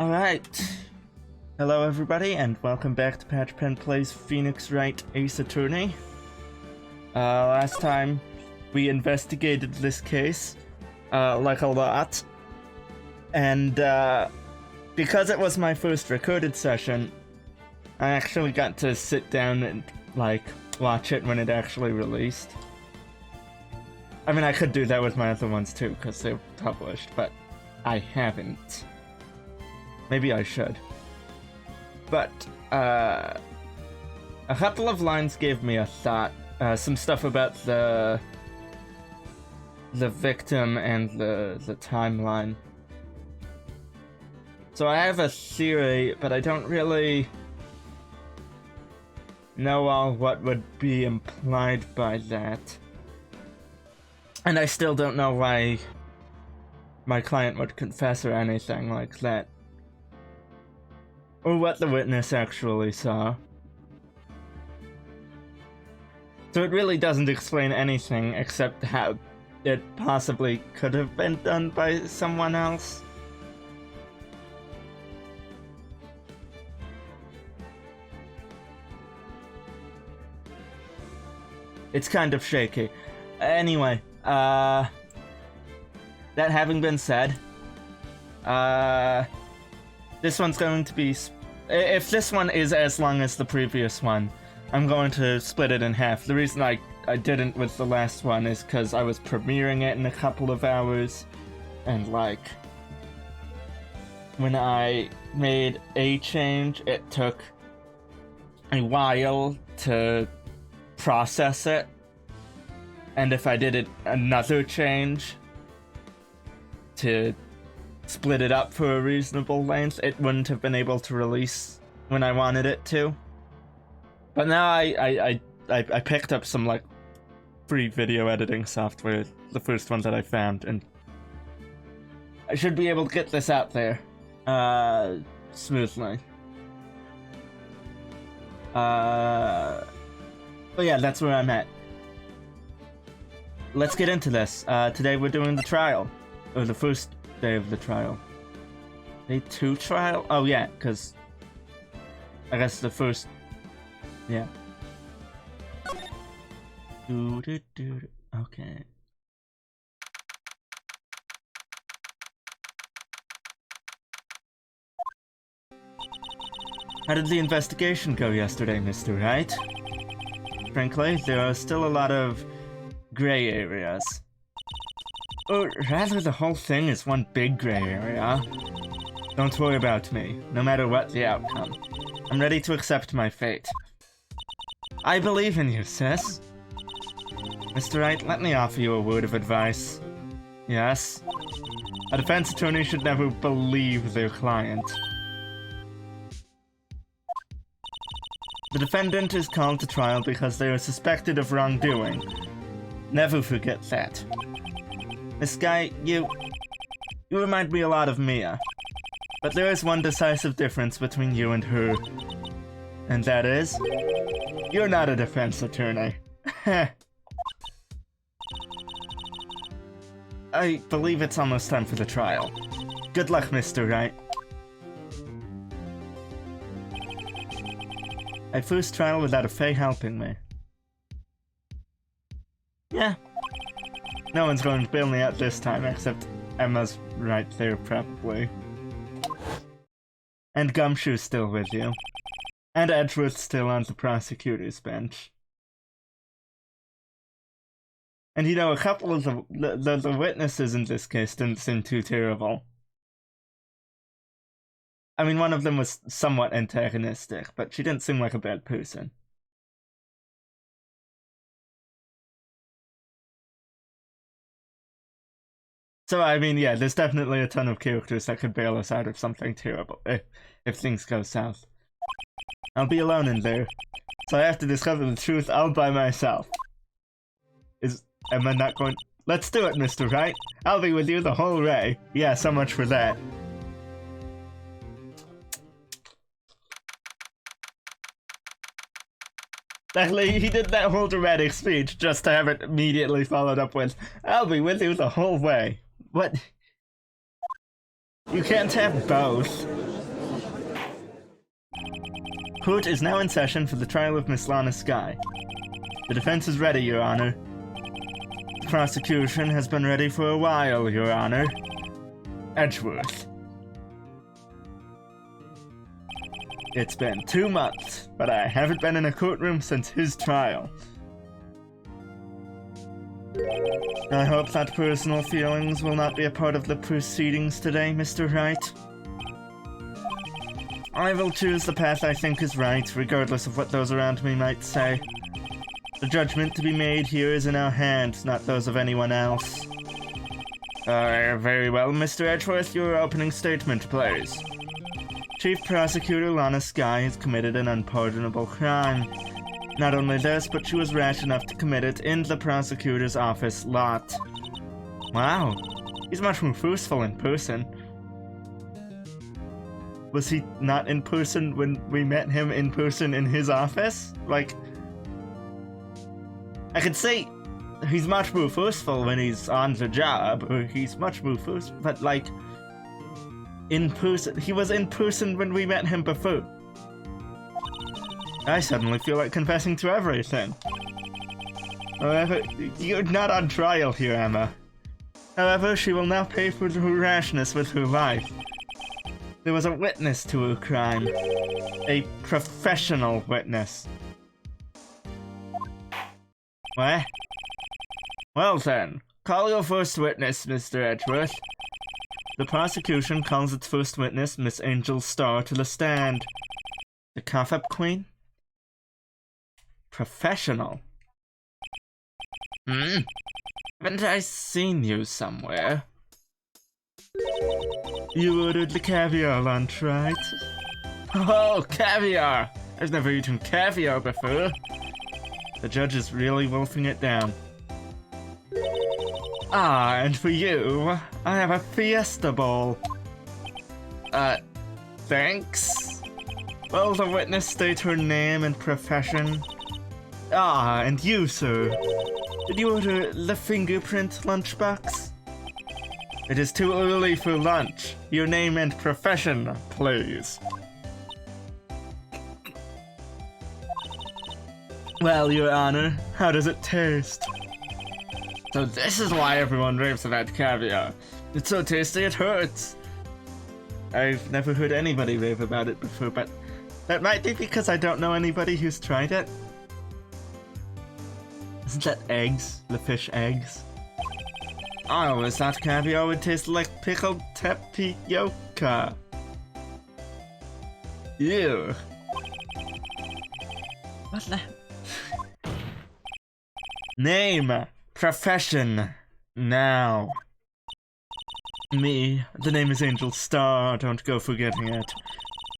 Alright. Hello everybody and welcome back to Patchpen Plays Phoenix Wright Ace Attorney. Last time we investigated this case, like a lot. And because it was my first recorded session, I actually got to sit down and like watch it when it actually released. I mean, I could do that with my other ones too, because they're published, but I haven't. Maybe I should. But, a couple of lines gave me a thought. Some stuff about the victim and the timeline. So I have a theory, but I don't really know all what would be implied by that. And I still don't know why my client would confess or anything like that. Or what the witness actually saw. So it really doesn't explain anything except how it possibly could have been done by someone else. It's kind of shaky. Anyway, that having been said, this one's going to be... If this one is as long as the previous one, I'm going to split it in half. The reason I didn't with the last one is because I was premiering it in a couple of hours, and like, when I made a change, it took a while to process it, and if I did another change to split it up for a reasonable length, it wouldn't have been able to release when I wanted it to. But now I picked up some like free video editing software, the first one that I found, and I should be able to get this out there smoothly. But yeah, that's where I'm at. Let's get into this. Today we're doing the trial, or the first day of the trial. Day 2 trial? Oh yeah, because I guess the first... yeah. Okay. How did the investigation go yesterday, Mr. Wright? Frankly, there are still a lot of gray areas. Or rather, the whole thing is one big gray area. Don't worry about me, no matter what the outcome. I'm ready to accept my fate. I believe in you, sis. Mr. Wright, let me offer you a word of advice. Yes? A defense attorney should never believe their client. The defendant is called to trial because they are suspected of wrongdoing. Never forget that. This guy, you remind me a lot of Mia. But there is one decisive difference between you and her. And that is, you're not a defense attorney. I believe it's almost time for the trial. Good luck, Mr. Wright. My first trial without a Fae helping me. Yeah. No one's going to bail me out this time, except Emma's right there, probably. And Gumshoe's still with you. And Edgeworth's still on the prosecutor's bench. And you know, a couple of the witnesses in this case didn't seem too terrible. I mean, one of them was somewhat antagonistic, but she didn't seem like a bad person. So, I mean, yeah, there's definitely a ton of characters that could bail us out of something terrible, if things go south. I'll be alone in there, so I have to discover the truth all by myself. Am I not going... Let's do it, Mr. Wright. I'll be with you the whole way. Yeah, so much for that. Actually, he did that whole dramatic speech just to have it immediately followed up with, I'll be with you the whole way. What? You can't have both. Court is now in session for the trial of Miss Lana Skye. The defense is ready, Your Honor. The prosecution has been ready for a while, Your Honor. Edgeworth. It's been 2 months, but I haven't been in a courtroom since his trial. I hope that personal feelings will not be a part of the proceedings today, Mr. Wright. I will choose the path I think is right, regardless of what those around me might say. The judgment to be made here is in our hands, not those of anyone else. Very well, Mr. Edgeworth, your opening statement, please. Chief Prosecutor Lana Skye has committed an unpardonable crime. Not only this, but she was rash enough to commit it in the prosecutor's office lot. Wow, he's much more forceful in person. Was he not in person when we met him in person in his office? Like, I could say he's much more forceful when he's on the job, or he's much more forceful, but like, in person, he was in person when we met him before. I suddenly feel like confessing to everything. However, you're not on trial here, Emma. However, she will now pay for her rashness with her life. There was a witness to her crime. A professional witness. What? Well then, call your first witness, Mr. Edgeworth. The prosecution calls its first witness, Miss Angel Starr, to the stand. The cough-up queen? Professional? Haven't I seen you somewhere? You ordered the caviar lunch, right? Oh, caviar! I've never eaten caviar before. The judge is really wolfing it down. Ah, and for you, I have a fiesta bowl. Thanks? Will the witness state her name and profession? Ah, and you, sir. Did you order the fingerprint lunchbox? It is too early for lunch. Your name and profession, please. Well, Your Honor, how does it taste? So this is why everyone raves about caviar. It's so tasty it hurts. I've never heard anybody rave about it before, but that might be because I don't know anybody who's tried it. Isn't that eggs? The fish eggs? I always thought caviar would taste like pickled tapioca. Ew. What the? Name. Profession. Now. Me. The name is Angel Starr. Don't go forgetting it.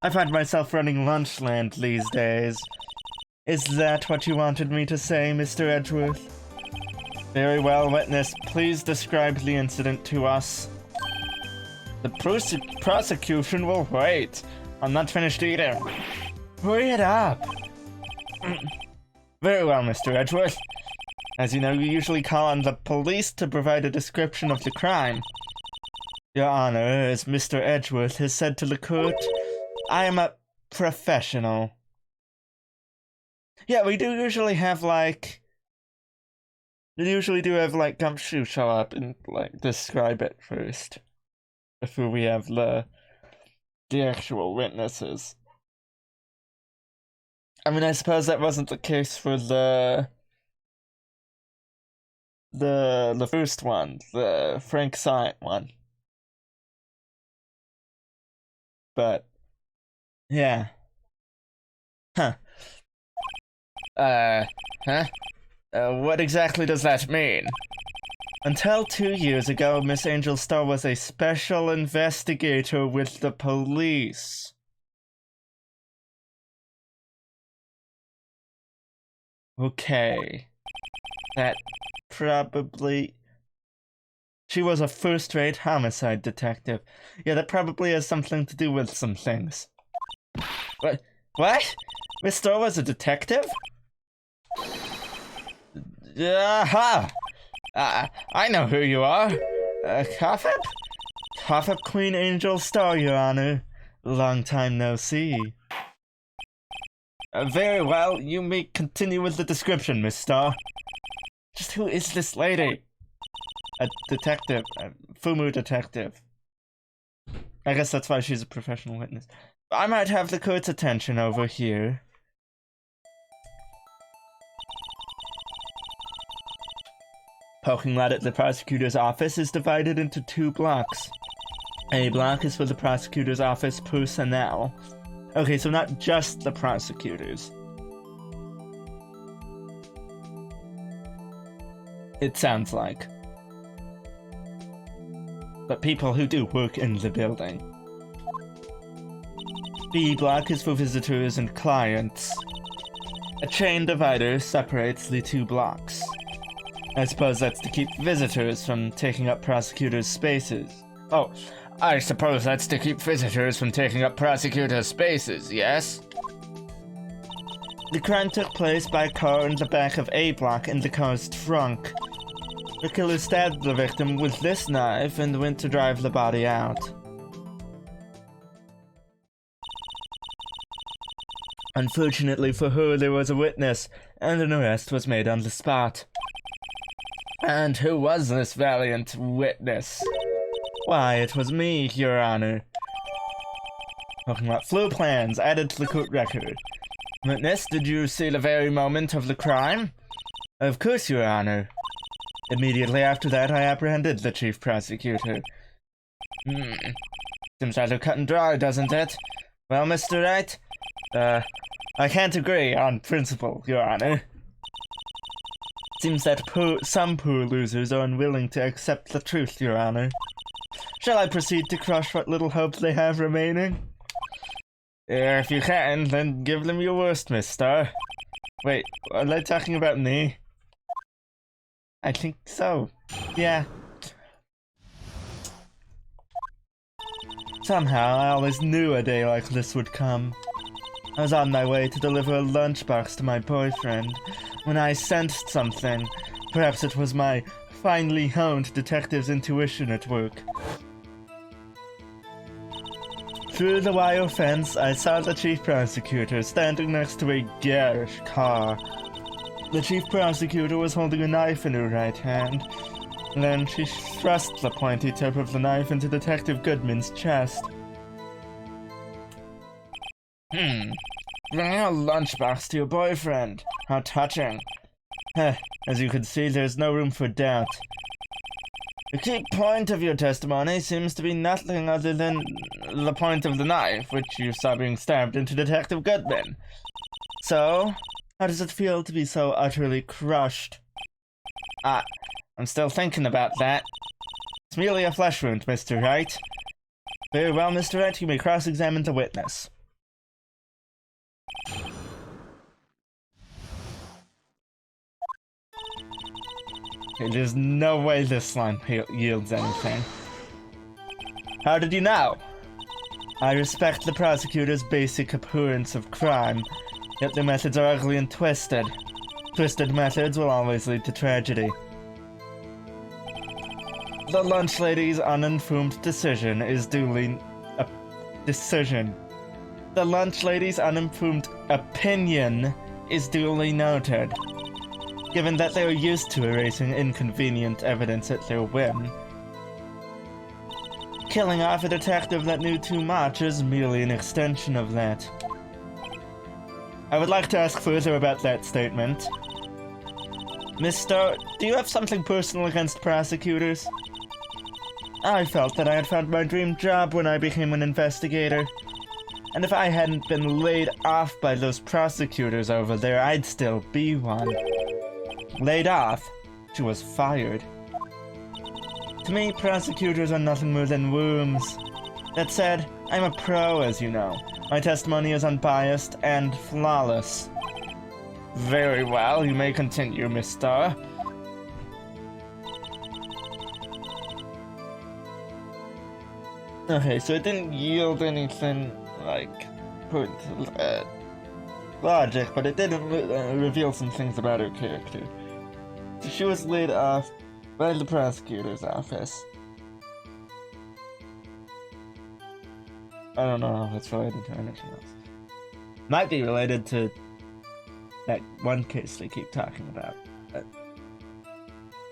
I find myself running Lunchland these days. Is that what you wanted me to say, Mr. Edgeworth? Very well, witness. Please describe the incident to us. The prosecution will wait. I'm not finished either. Hurry it up. Very well, Mr. Edgeworth. As you know, you usually call on the police to provide a description of the crime. Your Honor, as Mr. Edgeworth has said to the court, I am a professional. Yeah, we do usually have, like... We usually do have, like, Gumshoe show up and, like, describe it first. Before we have the actual witnesses. I mean, I suppose that wasn't the case for the first one, the Frank Science one. But, yeah. Huh. What exactly does that mean? Until 2 years ago, Miss Angel Starr was a special investigator with the police. Okay. That probably... She was a first-rate homicide detective. Yeah, that probably has something to do with some things. What? What? Miss Starr was a detective? Aha! I know who you are. Cough-up? Cough-up Queen Angel Starr, Your Honor. Long time no see. Very well, you may continue with the description, Miss Star. Just who is this lady? A detective. A Fumu detective. I guess that's why she's a professional witness. I might have the court's attention over here. Parking lot at the prosecutor's office is divided into 2 blocks. A block is for the prosecutor's office personnel. Okay, so not just the prosecutors. It sounds like. But people who do work in the building. B block is for visitors and clients. A chain divider separates the 2 blocks. I suppose that's to keep visitors from taking up prosecutors' spaces. Oh, I suppose that's to keep visitors from taking up prosecutors' spaces, yes? The crime took place by a car in the back of A block in the car's trunk. The killer stabbed the victim with this knife and went to drive the body out. Unfortunately for her, there was a witness, and an arrest was made on the spot. And who was this valiant witness? Why, it was me, Your Honor. Talking about floor plans added to the court record. Witness, did you see the very moment of the crime? Of course, Your Honor. Immediately after that, I apprehended the chief prosecutor. Seems rather cut and dry, doesn't it? Well, Mr. Wright, I can't agree on principle, Your Honor. Seems that some poor losers are unwilling to accept the truth, Your Honor. Shall I proceed to crush what little hope they have remaining? If you can, then give them your worst, Miss Star. Wait, are they talking about me? I think so. Yeah. Somehow, I always knew a day like this would come. I was on my way to deliver a lunchbox to my boyfriend when I sensed something. Perhaps it was my finely honed detective's intuition at work. Through the wire fence, I saw the chief prosecutor standing next to a garish car. The chief prosecutor was holding a knife in her right hand. Then she thrust the pointy tip of the knife into Detective Goodman's chest. Bringing a lunchbox to your boyfriend. How touching. As you can see, there's no room for doubt. The key point of your testimony seems to be nothing other than the point of the knife, which you saw being stabbed into Detective Goodman. So, how does it feel to be so utterly crushed? I'm still thinking about that. It's merely a flesh wound, Mr. Wright. Very well, Mr. Wright, you may cross-examine the witness. Okay, there's no way this line yields anything. How did you know? I respect the prosecutor's basic abhorrence of crime, yet their methods are ugly and twisted. Twisted methods will always lead to tragedy. The lunch lady's uninformed decision is duly a decision. The lunch lady's uninformed opinion is duly noted, given that they are used to erasing inconvenient evidence at their whim. Killing off a detective that knew too much is merely an extension of that. I would like to ask further about that statement. Miss Star, do you have something personal against prosecutors? I felt that I had found my dream job when I became an investigator. And if I hadn't been laid off by those prosecutors over there, I'd still be one. Laid off? She was fired. To me, prosecutors are nothing more than worms. That said, I'm a pro, as you know. My testimony is unbiased and flawless. Very well, you may continue, Miss Star. Okay, so it didn't yield anything like logic, but it did reveal some things about her character. So she was laid off by the prosecutor's office. I don't know how that's related to anything else. Might be related to that one case they keep talking about.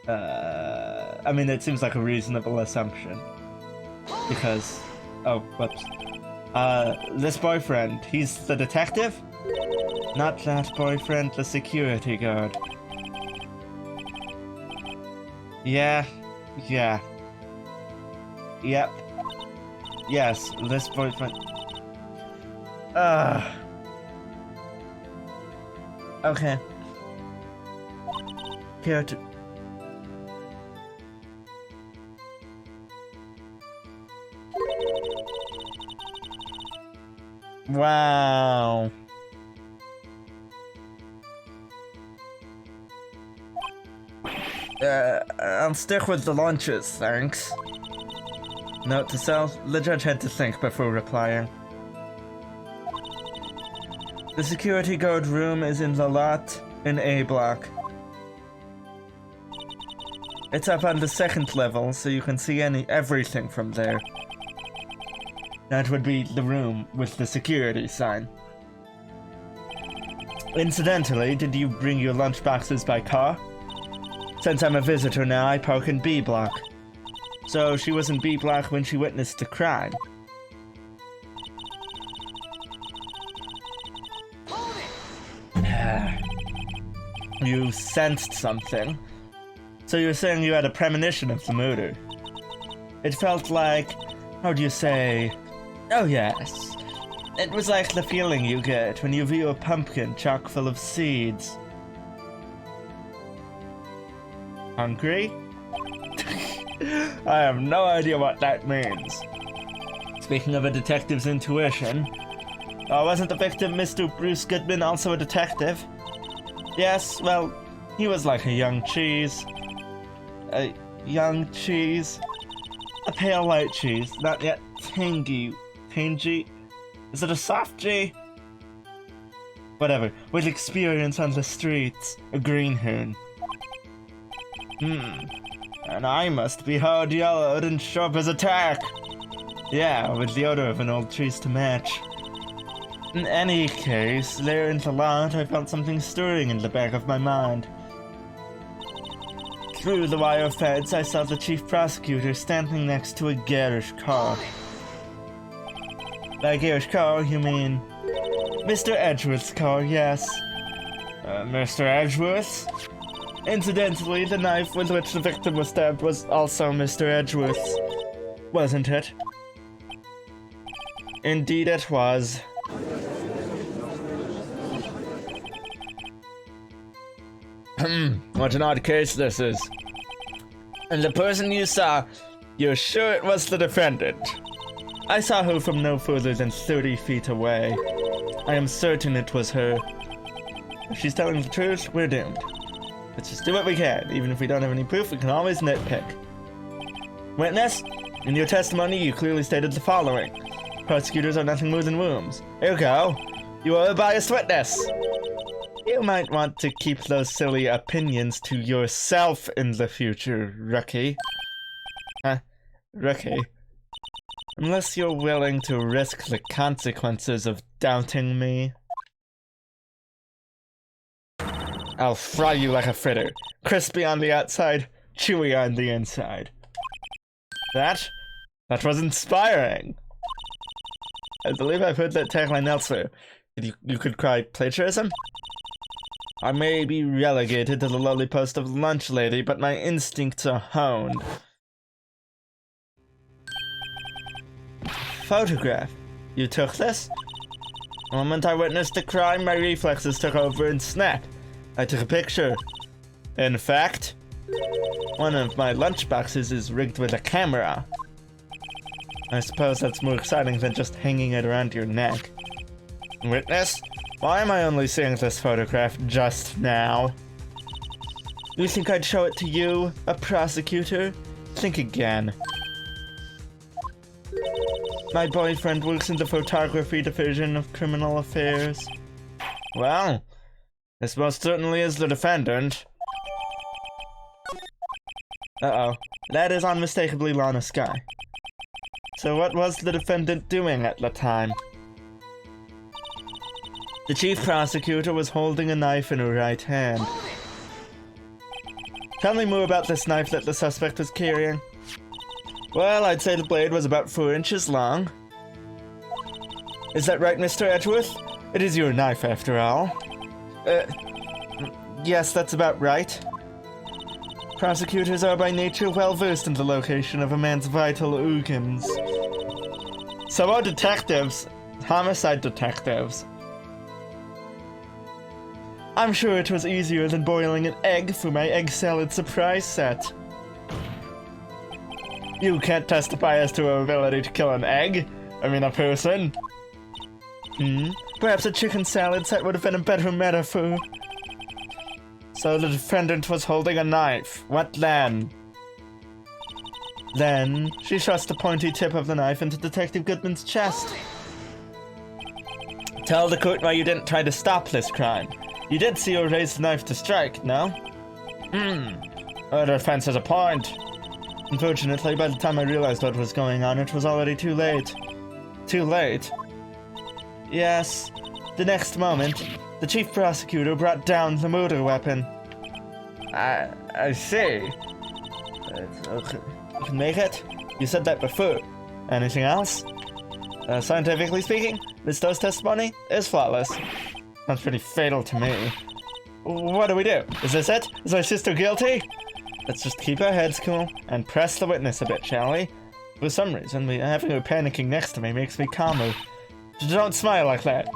I mean, it seems like a reasonable assumption. Because... oh, whoops. This boyfriend, he's the detective? Not that boyfriend, the security guard. Yeah. Yep. Yes, this boyfriend... Okay. Here to... Wow. I'll stick with the lunches, thanks. Note to self, the judge had to think before replying. The security guard room is in the lot in A block. It's up on the second level, so you can see everything from there. That would be the room with the security sign. Incidentally, did you bring your lunchboxes by car? Since I'm a visitor now, I park in B block. So she was in B block when she witnessed the crime. You sensed something. So you're saying you had a premonition of the murder. It felt like... how do you say... oh yes. It was like the feeling you get when you view a pumpkin chock full of seeds. Hungry? I have no idea what that means. Speaking of a detective's intuition, wasn't the victim Mr. Bruce Goodman also a detective? Yes, well, he was like a young cheese. A young cheese? A pale white cheese, not yet tangy. Tangy? Is it a soft G? Whatever, with experience on the streets. A greenhorn. And I must be hard-yellowed and sharp as a tack. Yeah, with the odor of an old trees to match. In any case, there in the lot, I felt something stirring in the back of my mind. Through the wire fence, I saw the chief prosecutor standing next to a garish car. By garish car, you mean... Mr. Edgeworth's car, yes. Mr. Edgeworth? Incidentally, the knife with which the victim was stabbed was also Mr. Edgeworth's, wasn't it? Indeed it was. What an odd case this is. And the person you saw, you're sure it was the defendant? I saw her from no further than 30 feet away. I am certain it was her. If she's telling the truth, we're doomed. Let's just do what we can. Even if we don't have any proof, we can always nitpick. Witness, in your testimony, you clearly stated the following. Prosecutors are nothing more than worms. Ergo, you are a biased witness. You might want to keep those silly opinions to yourself in the future, rookie. Rookie. Unless you're willing to risk the consequences of doubting me. I'll fry you like a fritter. Crispy on the outside, chewy on the inside. That was inspiring. I believe I've heard that tagline elsewhere. You could cry plagiarism? I may be relegated to the lowly post of lunch lady, but my instincts are honed. Photograph. You took this? The moment I witnessed the crime, my reflexes took over and snap. I took a picture. In fact, one of my lunchboxes is rigged with a camera. I suppose that's more exciting than just hanging it around your neck. Witness? Why am I only seeing this photograph just now? You think I'd show it to you, a prosecutor? Think again. My boyfriend works in the photography division of criminal affairs. Well, this most certainly is the defendant. Uh-oh. That is unmistakably Lana Sky. So what was the defendant doing at the time? The chief prosecutor was holding a knife in her right hand. Tell me more about this knife that the suspect was carrying. Well, I'd say the blade was about 4 inches long. Is that right, Mr. Edgeworth? It is your knife, after all. Yes, that's about right. Prosecutors are by nature well versed in the location of a man's vital organs. So are detectives. Homicide detectives. I'm sure it was easier than boiling an egg for my egg salad surprise set. You can't testify as to her ability to kill an egg. I mean, a person. Perhaps a chicken salad set would have been a better metaphor. So the defendant was holding a knife. What then? Then, she thrust the pointy tip of the knife into Detective Goodman's chest. Tell the court why you didn't try to stop this crime. You did see her raise the knife to strike, no? Her defense has a point. Unfortunately, by the time I realized what was going on, it was already too late. Too late? Yes. The next moment, the chief prosecutor brought down the murder weapon. I see. Okay. You can make it? You said that before. Anything else? Scientifically speaking, this dose testimony is flawless. Sounds pretty fatal to me. What do we do? Is this it? Is my sister guilty? Let's just keep our heads cool and press the witness a bit, shall we? For some reason, having her panicking next to me makes me calmer. Don't smile like that.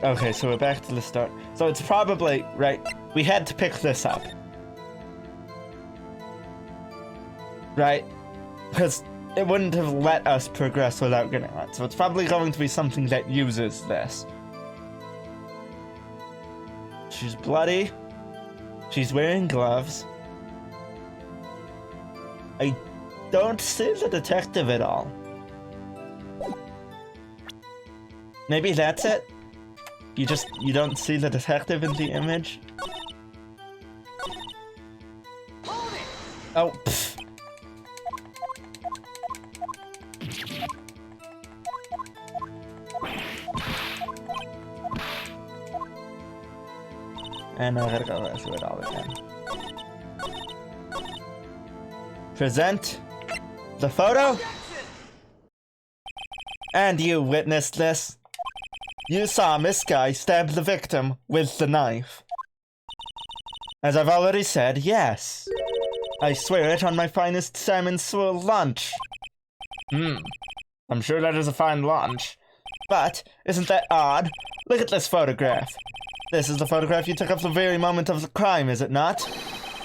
Okay, so we're back to the start. So it's probably, right, we had to pick this up. Right? Because it wouldn't have let us progress without getting that. So it's probably going to be something that uses this. She's bloody. She's wearing gloves. I don't see the detective at all. Maybe that's it? You don't see the detective in the image? Oh, pfft. And I gotta go through it all again. Present the photo. And you witnessed this. You saw Miss Guy stab the victim with the knife. As I've already said, yes. I swear it on my finest salmon swirl lunch. I'm sure that is a fine lunch. But, isn't that odd? Look at this photograph. This is the photograph you took of the very moment of the crime, is it not?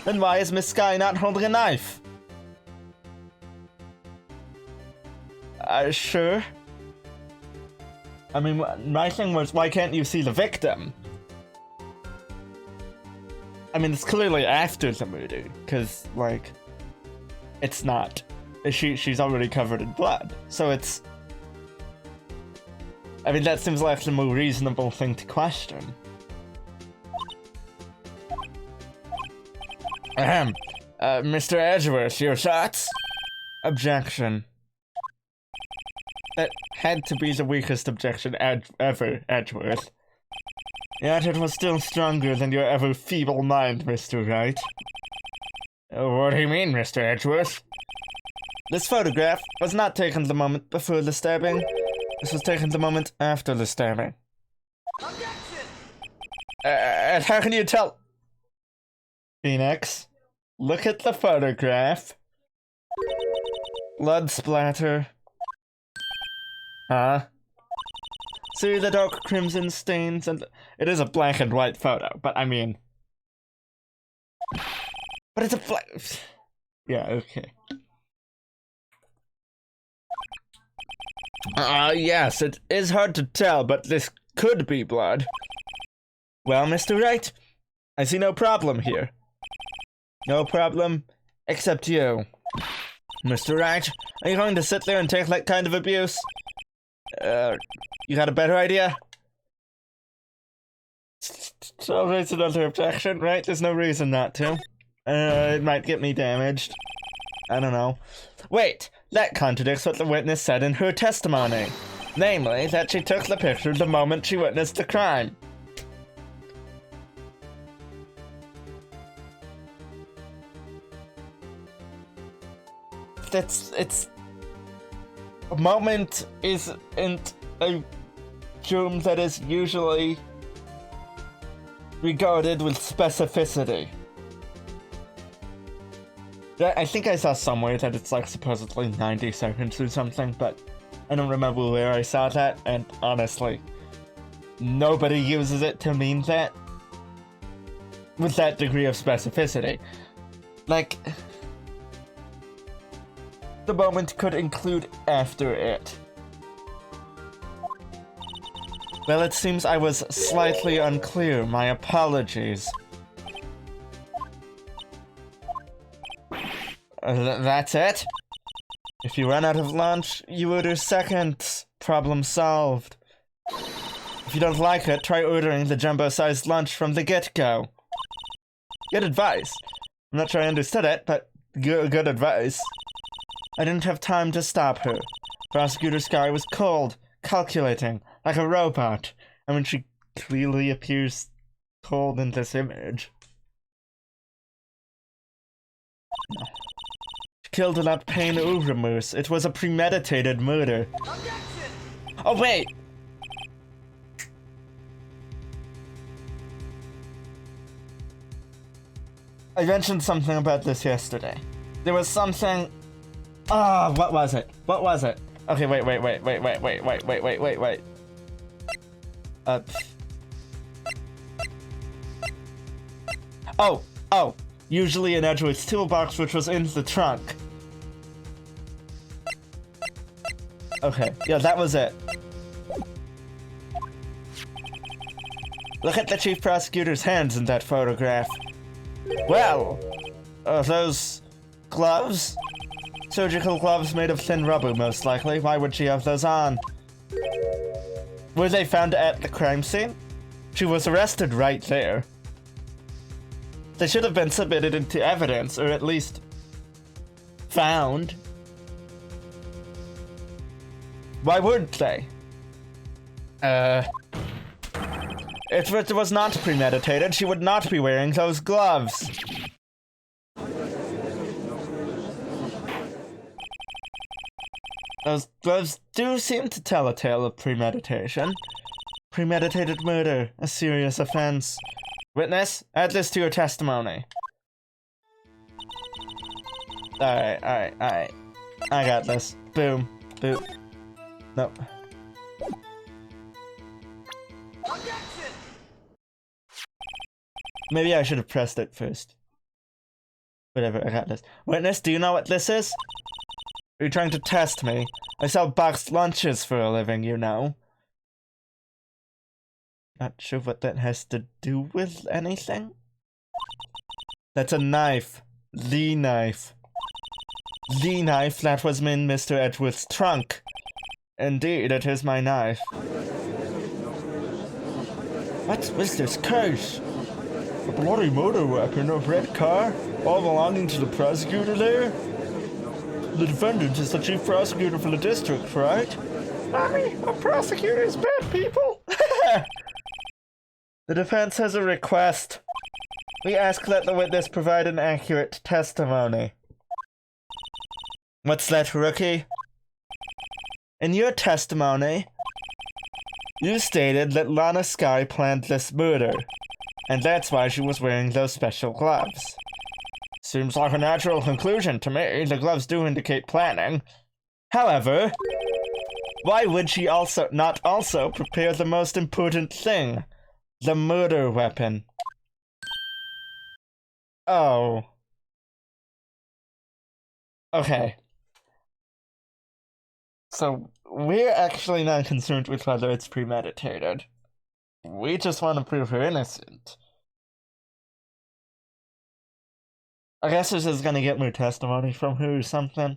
Then why is Miss Guy not holding a knife? Sure. I mean, my thing was, why can't you see the victim? I mean, it's clearly after the murder, because, like, it's not. She's already covered in blood, so it's... I mean, that seems like the more reasonable thing to question. Ahem. Mr. Edgeworth, your thoughts? Objection. That had to be the weakest objection ever, Edgeworth. Yet it was still stronger than your ever feeble mind, Mr. Wright. What do you mean, Mr. Edgeworth? This photograph was not taken the moment before the stabbing. This was taken the moment after the stabbing. Objection! And how can you tell? Phoenix, look at the photograph. Blood splatter. Huh? See the dark crimson stains, and it is a black and white photo, but I mean... But it's a black... Yeah, okay. Yes, it is hard to tell, but this could be blood. Well, Mr. Wright, I see no problem here. No problem, except you. Mr. Wright, are you going to sit there and take that kind of abuse? You got a better idea? So there's another objection, right? There's no reason not to. It might get me damaged. I don't know. Wait, that contradicts what the witness said in her testimony. Namely, that she took the picture the moment she witnessed the crime. It's a moment isn't a term that is usually regarded with specificity. I think I saw somewhere that it's like supposedly 90 seconds or something, but I don't remember where I saw that, and honestly, nobody uses it to mean that with that degree of specificity. Like, the moment could include after it. Well, it seems I was slightly unclear. My apologies. That's it? If you run out of lunch, you order seconds. Problem solved. If you don't like it, try ordering the jumbo-sized lunch from the get-go. Good advice. I'm not sure I understood it, but good advice. I didn't have time to stop her. Prosecutor Sky was cold, calculating, like a robot. I mean, she clearly appears cold in this image. She killed without pain or remorse. It was a premeditated murder. Oh, wait! I mentioned something about this yesterday. There was something... Ah, what was it? What was it? Okay, wait. Oh. Usually in Edgewood's toolbox, which was in the trunk. Okay, yeah, that was it. Look at the chief prosecutor's hands in that photograph. Well, those gloves? Surgical gloves made of thin rubber, most likely. Why would she have those on? Were they found at the crime scene? She was arrested right there. They should have been submitted into evidence, or at least found. Why wouldn't they? If it was not premeditated, she would not be wearing those gloves. Those gloves do seem to tell a tale of premeditation. Premeditated murder, a serious offense. Witness, add this to your testimony. Alright. I got this. Boom. Boop. Nope. Maybe I should have pressed it first. Whatever, I got this. Witness, do you know what this is? Are you trying to test me? I sell boxed lunches for a living, you know. Not sure what that has to do with anything. That's a knife. The knife. The knife that was in Mr. Edgeworth's trunk. Indeed, it is my knife. What was this case? A bloody murder weapon, a red car, all belonging to the prosecutor there? The defendant is the chief prosecutor for the district, right? Mommy, a prosecutor is bad people. The defense has a request. We ask that the witness provide an accurate testimony. What's that, rookie? In your testimony, you stated that Lana Sky planned this murder, and that's why she was wearing those special gloves. Seems like a natural conclusion to me. The gloves do indicate planning. However, why would she not also prepare the most important thing? The murder weapon. Oh. Okay. So, we're actually not concerned with whether it's premeditated. We just want to prove her innocent. I guess this is gonna get more testimony from her or something.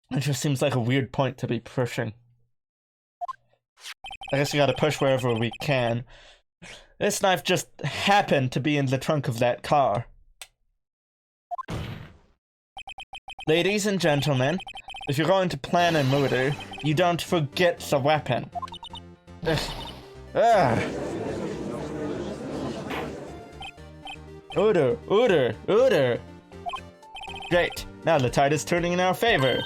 It just seems like a weird point to be pushing. I guess we gotta push wherever we can. This knife just happened to be in the trunk of that car. Ladies and gentlemen, If you're going to plan a murder, you don't forget the weapon. Ugh. Ugh. Order. Great, now the tide is turning in our favor.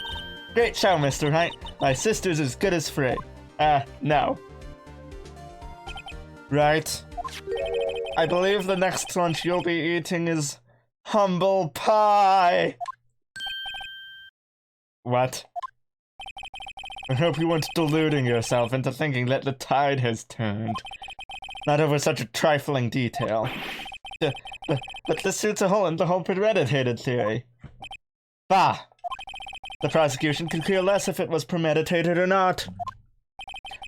Great show, Mr. Wright. My sister's as good as free. No. Right. I believe the next lunch you'll be eating is humble pie. What? I hope you weren't deluding yourself into thinking that the tide has turned. Not over such a trifling detail. But this suits a hole in the whole premeditated theory. Bah! The prosecution could care less if it was premeditated or not.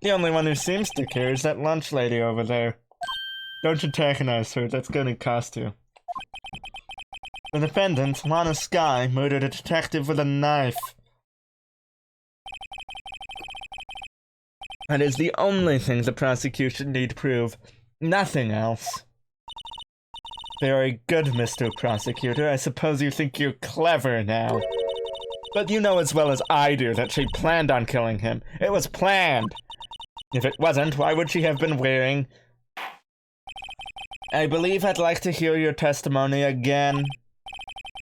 The only one who seems to care is that lunch lady over there. Don't antagonize her, that's gonna cost you. The defendant, Lana Skye, murdered a detective with a knife. That is the only thing the prosecution need prove. Nothing else. Very good, Mr. Prosecutor. I suppose you think you're clever now. But you know as well as I do that she planned on killing him. It was planned. If it wasn't, why would she have been wearing... I believe I'd like to hear your testimony again.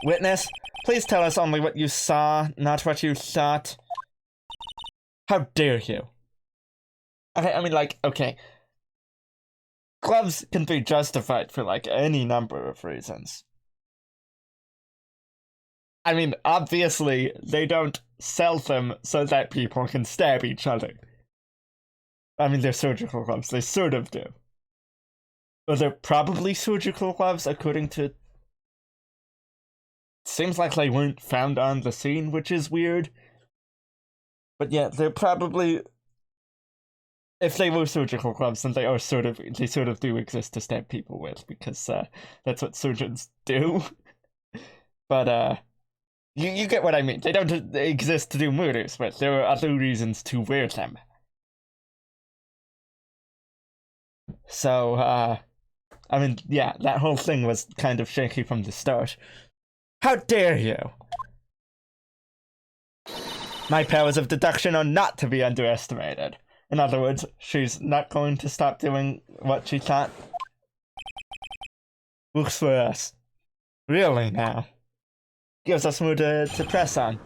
Witness, please tell us only what you saw, not what you thought. How dare you? I mean, like, okay. Gloves can be justified for, like, any number of reasons. I mean, obviously, they don't sell them so that people can stab each other. I mean, they're surgical gloves. They sort of do. But they're probably surgical gloves, according to... Seems like they weren't found on the scene, which is weird. But yeah, they're probably... If they were surgical gloves, then they sort of do exist to stab people with, because that's what surgeons do. But you get what I mean. They don't exist to do murders with. There are other reasons to wear them. So I mean, yeah, that whole thing was kind of shaky from the start. How dare you? My powers of deduction are not to be underestimated. In other words, she's not going to stop doing what she thought. Works for us. Really now. Gives us more to press on.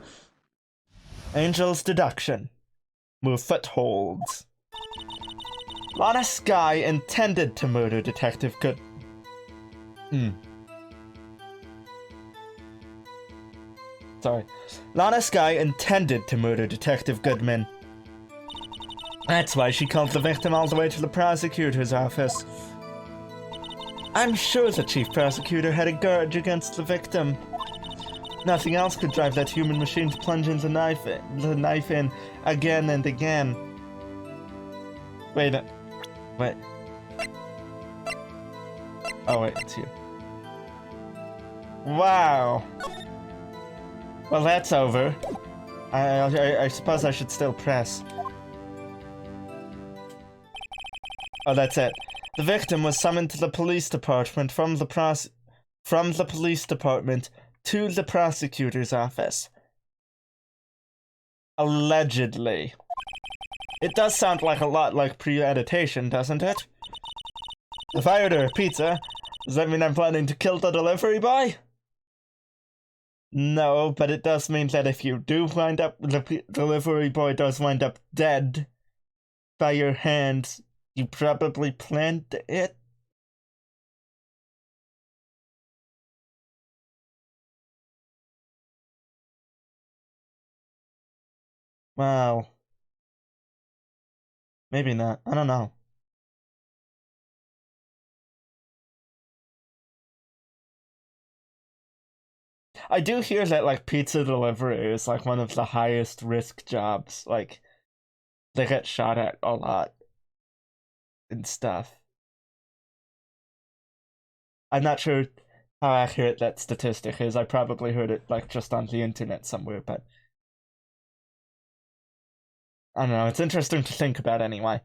Angel's deduction. More footholds. Lana Skye intended to murder Detective Good... Sorry. Lana Skye intended to murder Detective Goodman. That's why she called the victim all the way to the prosecutor's office. I'm sure the chief prosecutor had a grudge against the victim. Nothing else could drive that human machine to plunge the knife in again and again. Wait. Oh wait, it's here. Wow. Well, that's over. I suppose I should still press. Oh, that's it. The victim was summoned to the police department from the police department to the prosecutor's office. Allegedly. It does sound like a lot like premeditation, doesn't it? If I order a pizza, does that mean I'm planning to kill the delivery boy? No, but it does mean that if you do wind up, the delivery boy does wind up dead by your hands, you probably planned it. Wow. Maybe not. I don't know. I do hear that, like, pizza delivery is, like, one of the highest risk jobs. Like, they get shot at a lot. And stuff. I'm not sure how accurate that statistic is. I probably heard it, like, just on the internet somewhere, but... I don't know, it's interesting to think about anyway.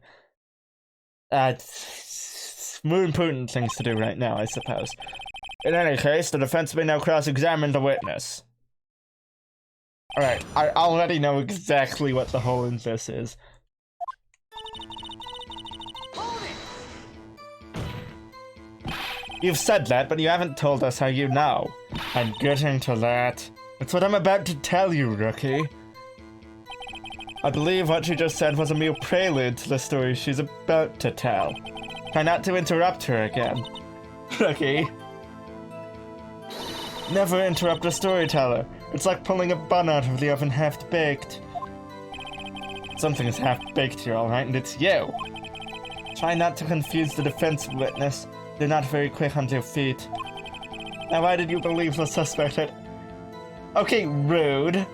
More important things to do right now, I suppose. In any case, the defense may now cross-examine the witness. Alright, I already know exactly what the hole in this is. You've said that, but you haven't told us how you know. I'm getting to that. It's what I'm about to tell you, rookie. I believe what she just said was a mere prelude to the story she's about to tell. Try not to interrupt her again. Rookie. Never interrupt a storyteller. It's like pulling a bun out of the oven half-baked. Something is half-baked here, alright, and it's you. Try not to confuse the defense witness. They're not very quick on their feet. Now why did you believe the suspect had... Okay, rude.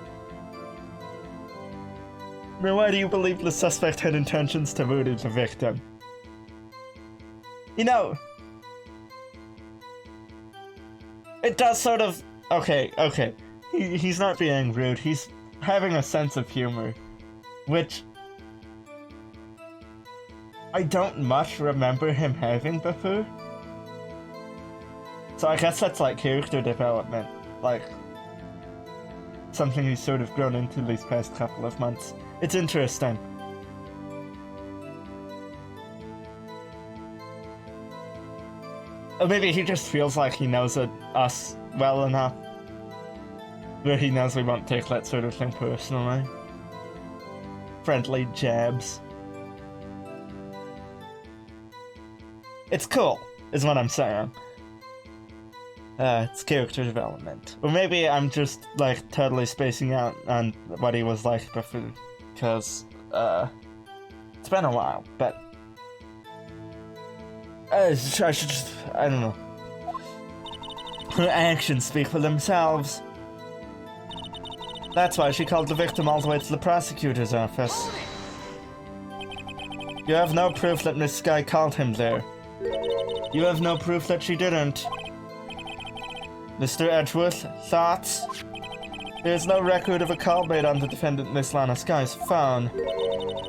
Now why do you believe the suspect had intentions to murder the victim? You know... It does sort of... Okay. He's not being rude, he's having a sense of humor. Which... I don't much remember him having before. So I guess that's like character development. Like... something he's sort of grown into these past couple of months. It's interesting. Or maybe he just feels like he knows us well enough. Where he knows we won't take that sort of thing personally. Friendly jabs. It's cool, is what I'm saying. It's character development. Or maybe I'm just, like, totally spacing out on what he was like before. Because, it's been a while, but... I should just... I don't know. Her actions speak for themselves. That's why she called the victim all the way to the prosecutor's office. You have no proof that Miss Sky called him there. You have no proof that she didn't. Mr. Edgeworth, thoughts? There's no record of a call made on the defendant Miss Lana Sky's phone.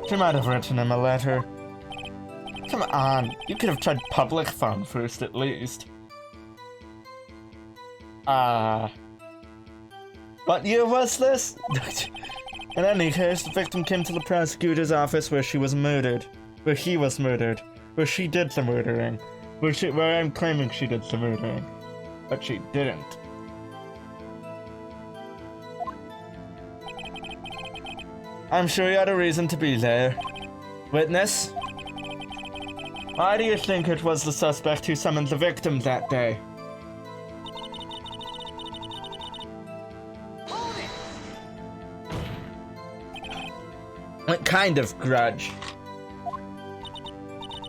She might have written him a letter. Come on, you could have tried public phone first at least. What year was this? In any case, the victim came to the prosecutor's office where she was murdered. Where he was murdered. Where she did the murdering. Where I'm claiming she did the murdering. But she didn't. I'm sure you had a reason to be there. Witness? Why do you think it was the suspect who summoned the victim that day? What kind of grudge?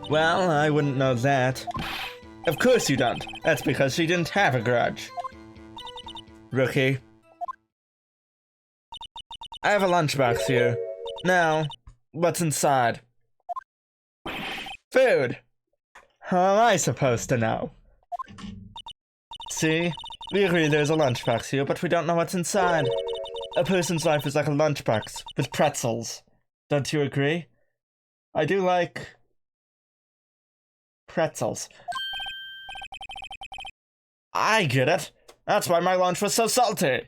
Well, I wouldn't know that. Of course you don't. That's because she didn't have a grudge. Rookie. I have a lunchbox here. Now, what's inside? Food! How am I supposed to know? See? We agree there's a lunchbox here, but we don't know what's inside. A person's life is like a lunchbox, with pretzels. Don't you agree? I do like... pretzels. I get it. That's why my lunch was so salty.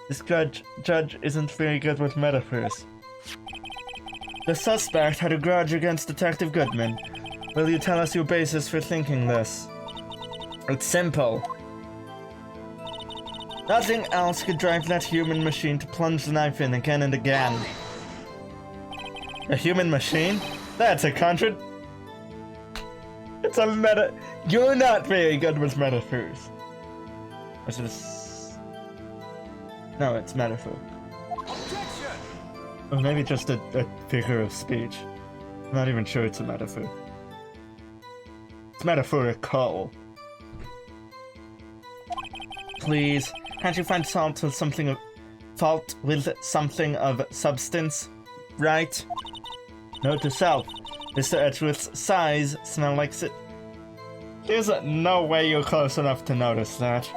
This judge isn't very good with metaphors. The suspect had a grudge against Detective Goodman. Will you tell us your basis for thinking this? It's simple. Nothing else could drive that human machine to plunge the knife in again and again. A human machine? That's a It's a meta- You're not very good with metaphors. Is this... No, it's metaphor. Objection! Or maybe just a figure of speech. I'm not even sure it's a metaphor. It's metaphorical. Please, can't you find fault with something of substance? Right? Note to self. Mr. Edgeworth's size smell like There's no way you're close enough to notice that.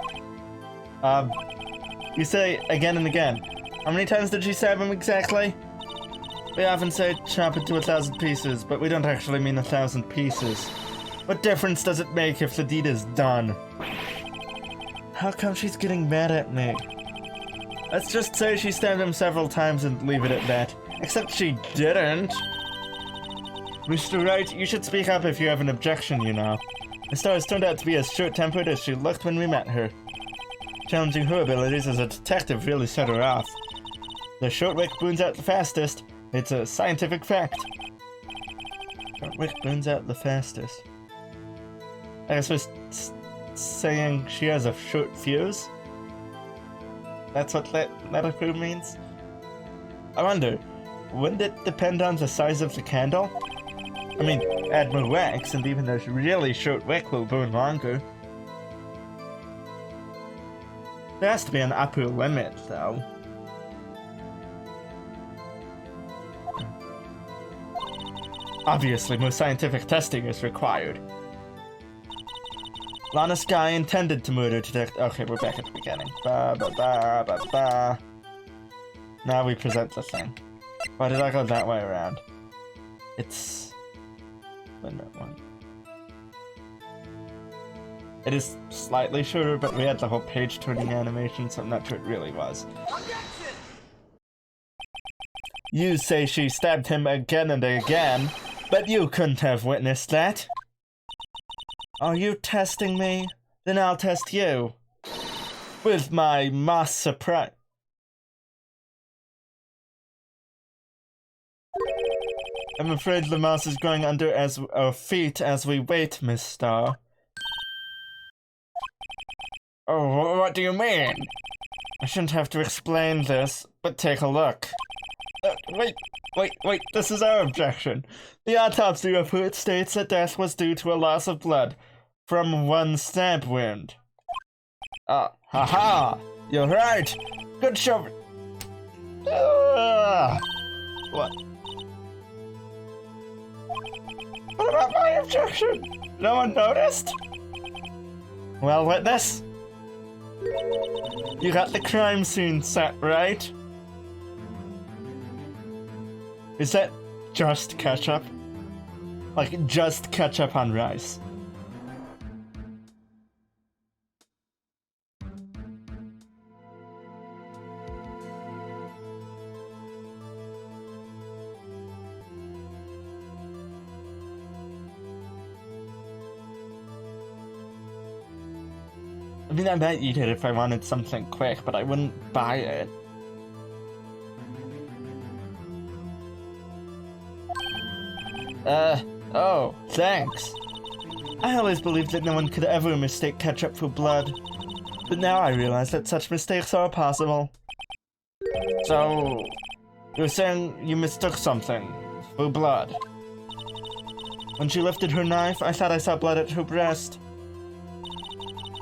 You say again and again. How many times did she stab him exactly? We often say chop it to 1,000 pieces, but we don't actually mean 1,000 pieces. What difference does it make if the deed is done? How come she's getting mad at me? Let's just say she stabbed him several times and leave it at that. Except she didn't. Mr. Wright, you should speak up if you have an objection, you know. Miss Stars turned out to be as short-tempered as she looked when we met her. Challenging her abilities as a detective really set her off. The short wick burns out the fastest. It's a scientific fact. Short wick burns out the fastest. I guess we're saying she has a short fuse? That's what that metaphor means? I wonder, wouldn't it depend on the size of the candle? I mean, add more wax and even a really short wick will burn longer. There has to be an upper limit, though. Obviously, more scientific testing is required. Lana Sky intended to murder detect. Okay, we're back at the beginning. Now we present the thing. Why did I go that way around? It's... one. It is slightly shorter, but we had the whole page turning animation, so I'm not sure it really was. You say she stabbed him again and again, but you couldn't have witnessed that. Are you testing me? Then I'll test you. With my mass surprise. I'm afraid the mouse is growing under our feet as we wait, Miss Star. Oh, what do you mean? I shouldn't have to explain this, but take a look. Wait, this is our objection. The autopsy report states that death was due to a loss of blood from one stab wound. Haha! You're right! Good show. What? What about my objection? No one noticed? Well, witness? You got the crime scene set, right? Is that just ketchup? Like, just ketchup on rice? I mean, I might eat it if I wanted something quick, but I wouldn't buy it. Oh, thanks. I always believed that no one could ever mistake ketchup for blood, but now I realize that such mistakes are possible. So, you're saying you mistook something for blood? When she lifted her knife, I thought I saw blood at her breast.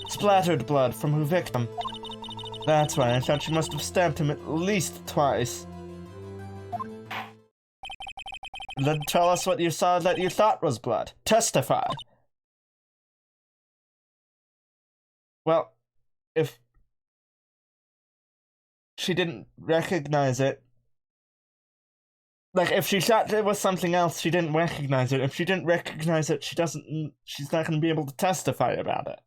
Splattered blood from her victim. That's why I thought she must have stabbed him at least twice. Then tell us what you saw that you thought was blood. Testify. Well, if she didn't recognize it, like if she thought it was something else, she didn't recognize it. If she didn't recognize it, she's not going to be able to testify about it.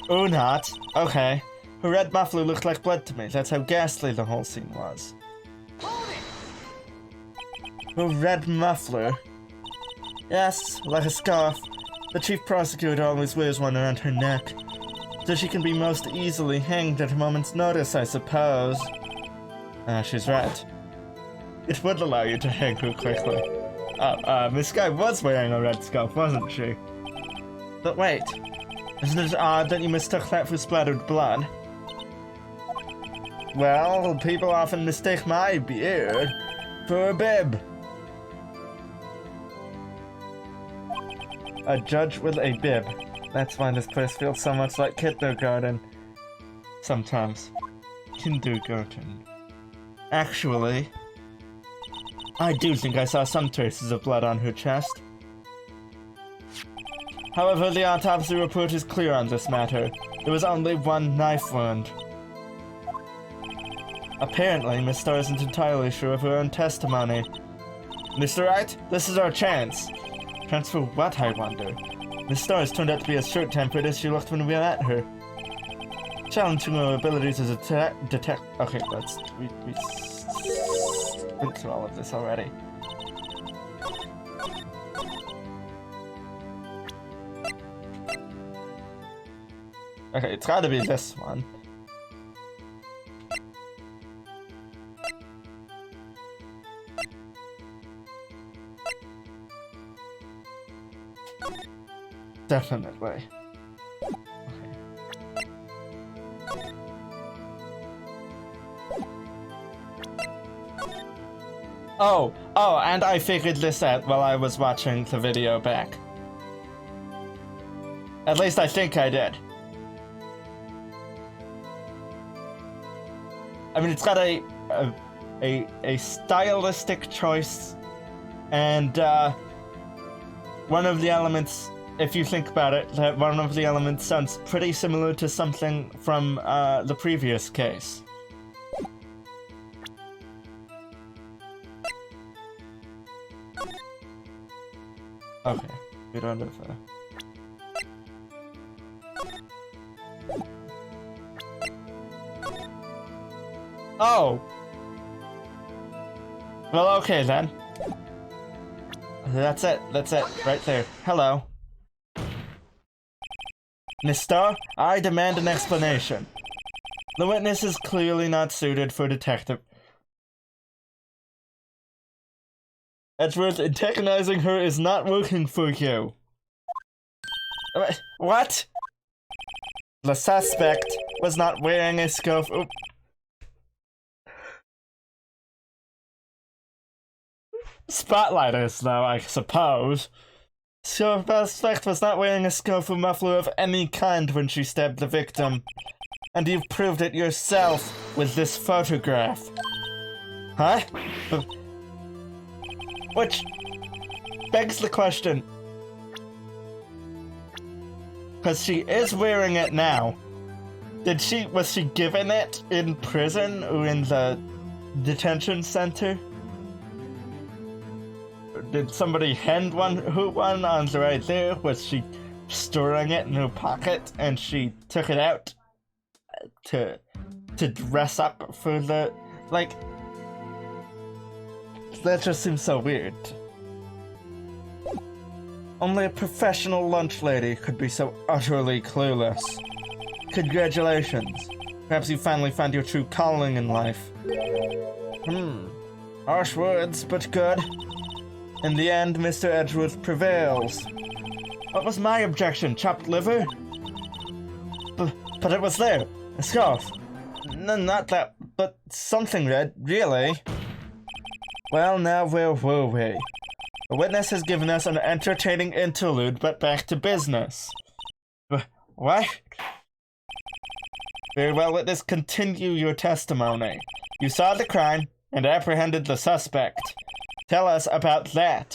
Or not. Okay. Her red muffler looked like blood to me. That's how ghastly the whole scene was. Her red muffler? Yes, like a scarf. The chief prosecutor always wears one around her neck. So she can be most easily hanged at a moment's notice, I suppose. She's right. It would allow you to hang her quickly. Miss Sky was wearing a red scarf, wasn't she? But wait. Isn't it odd that you mistook that for splattered blood? Well, people often mistake my beard for a bib. A judge with a bib. That's why this place feels so much like kindergarten. Sometimes. Kindergarten. Actually, I do think I saw some traces of blood on her chest. However, the autopsy report is clear on this matter. There was only one knife wound. Apparently, Miss Star isn't entirely sure of her own testimony. Mr. Wright, this is our chance. Transfer what, I wonder? Miss Stars turned out to be as short-tempered as she looked when we were at her. Challenging her abilities as a detect. Okay, we went through all of this already. Okay, it's gotta be this one. Definitely. Oh, and I figured this out while I was watching the video back. At least I think I did. I mean, it's got a stylistic choice, and one of the elements, if you think about it, that one of the elements sounds pretty similar to something from the previous case. Okay, we don't have Oh! Well, okay then. That's it, right there. Hello. Miss Star, I demand an explanation. The witness is clearly not suited for detective. Edgeworth, antagonizing her is not working for you. What? The suspect was not wearing a scarf. Oop. Spotlight is, though, I suppose. So the suspect was not wearing a scarf or muffler of any kind when she stabbed the victim. And you've proved it yourself with this photograph. Huh? Which begs the question. Because she is wearing it now. Was she given it in prison or in the detention center? Did somebody hand her one on the right there? Was she storing it in her pocket and she took it out to dress up for the, like, that just seems so weird. Only a professional lunch lady could be so utterly clueless. Congratulations. Perhaps you finally found your true calling in life. Harsh words, but good. In the end, Mr. Edgeworth prevails. What was my objection? Chopped liver? But it was there. A scarf. Not that, but something red, really. Well, now where were we? The witness has given us an entertaining interlude, but back to business. What? Very well, witness, continue your testimony. You saw the crime and apprehended the suspect. Tell us about that.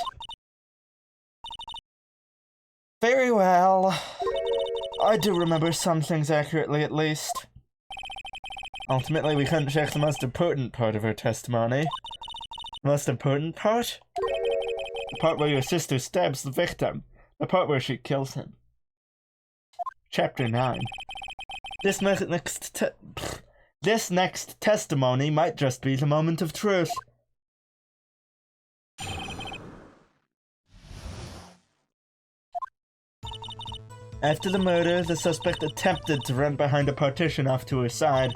Very well. I do remember some things accurately, at least. Ultimately, we couldn't check the most important part of her testimony. Most important part? The part where your sister stabs the victim. The part where she kills him. Chapter 9. This next testimony might just be the moment of truth. After the murder, the suspect attempted to run behind a partition off to her side.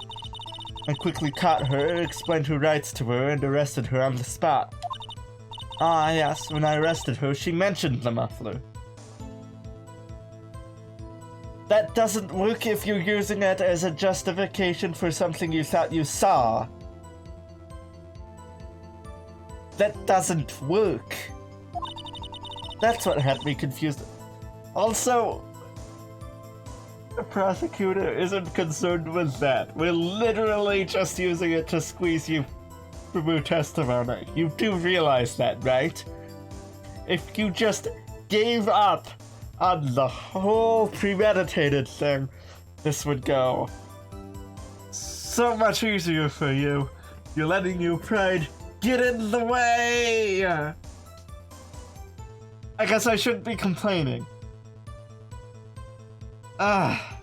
I quickly caught her, explained her rights to her, and arrested her on the spot. Ah, yes, when I arrested her, she mentioned the muffler. That doesn't work if you're using it as a justification for something you thought you saw. That doesn't work. That's what had me confused. Also, the prosecutor isn't concerned with that. We're literally just using it to squeeze you from your testimony. You do realize that, right? If you just gave up on the whole premeditated thing, this would go so much easier for you. You're letting your pride get in the way. I guess I shouldn't be complaining. Ah.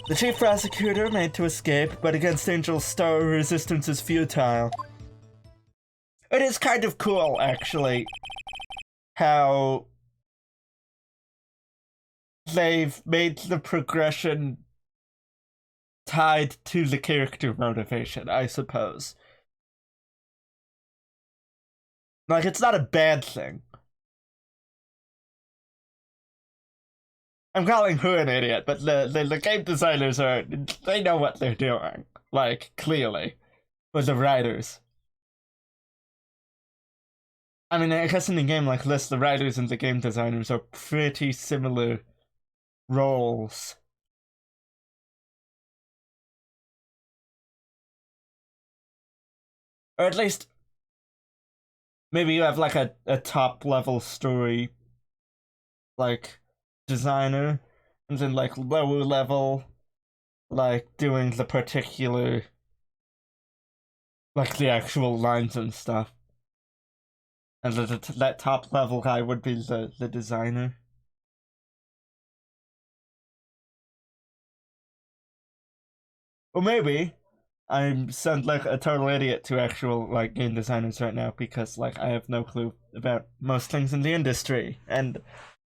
The chief prosecutor made to escape, but against Angel's star, resistance is futile. It is kind of cool, actually, how they've made the progression tied to the character motivation, I suppose. Like, it's not a bad thing. I'm calling her an idiot, but the game designers they know what they're doing. Like, clearly. With the writers. I mean, I guess in a game like this, the writers and the game designers are pretty similar roles. Or at least, maybe you have like a top level story, like, designer, and then like lower level, like doing the particular, like the actual lines and stuff. And that top level guy would be the designer. Or maybe I sound like a total idiot to actual like game designers right now because like I have no clue about most things in the industry and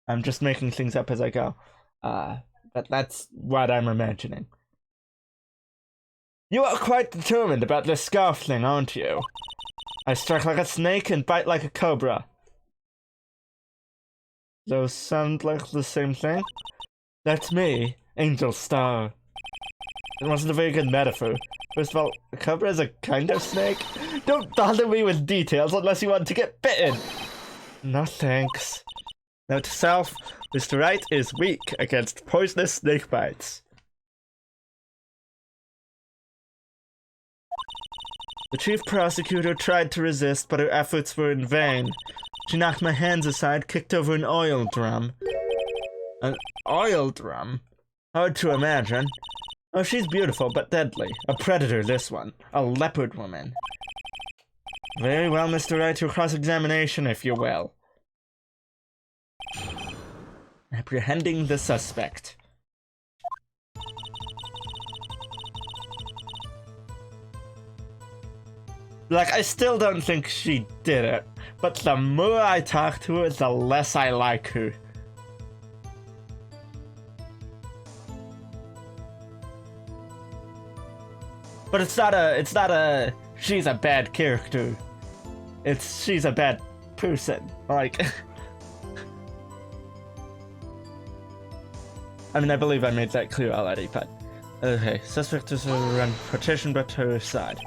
I'm just making things up as I go. But that's what I'm imagining. You are quite determined about this scarf thing, aren't you? I strike like a snake and bite like a cobra. Those sound like the same thing? That's me, Angel Star. It wasn't a very good metaphor. First of all, a cobra is a kind of snake? Don't bother me with details unless you want to get bitten! No thanks. Note to self, Mr. Wright is weak against poisonous snake bites. The chief prosecutor tried to resist, but her efforts were in vain. She knocked my hands aside, kicked over an oil drum. An oil drum? Hard to imagine. Oh, she's beautiful, but deadly. A predator, this one. A leopard woman. Very well, Mr. Wright, your cross-examination, if you will. Apprehending the suspect. Like, I still don't think she did it, but the more I talk to her, the less I like her. But it's not a she's a bad character. It's she's a bad person. Like I mean, I believe I made that clear already, but okay, suspect is around partition but to her side.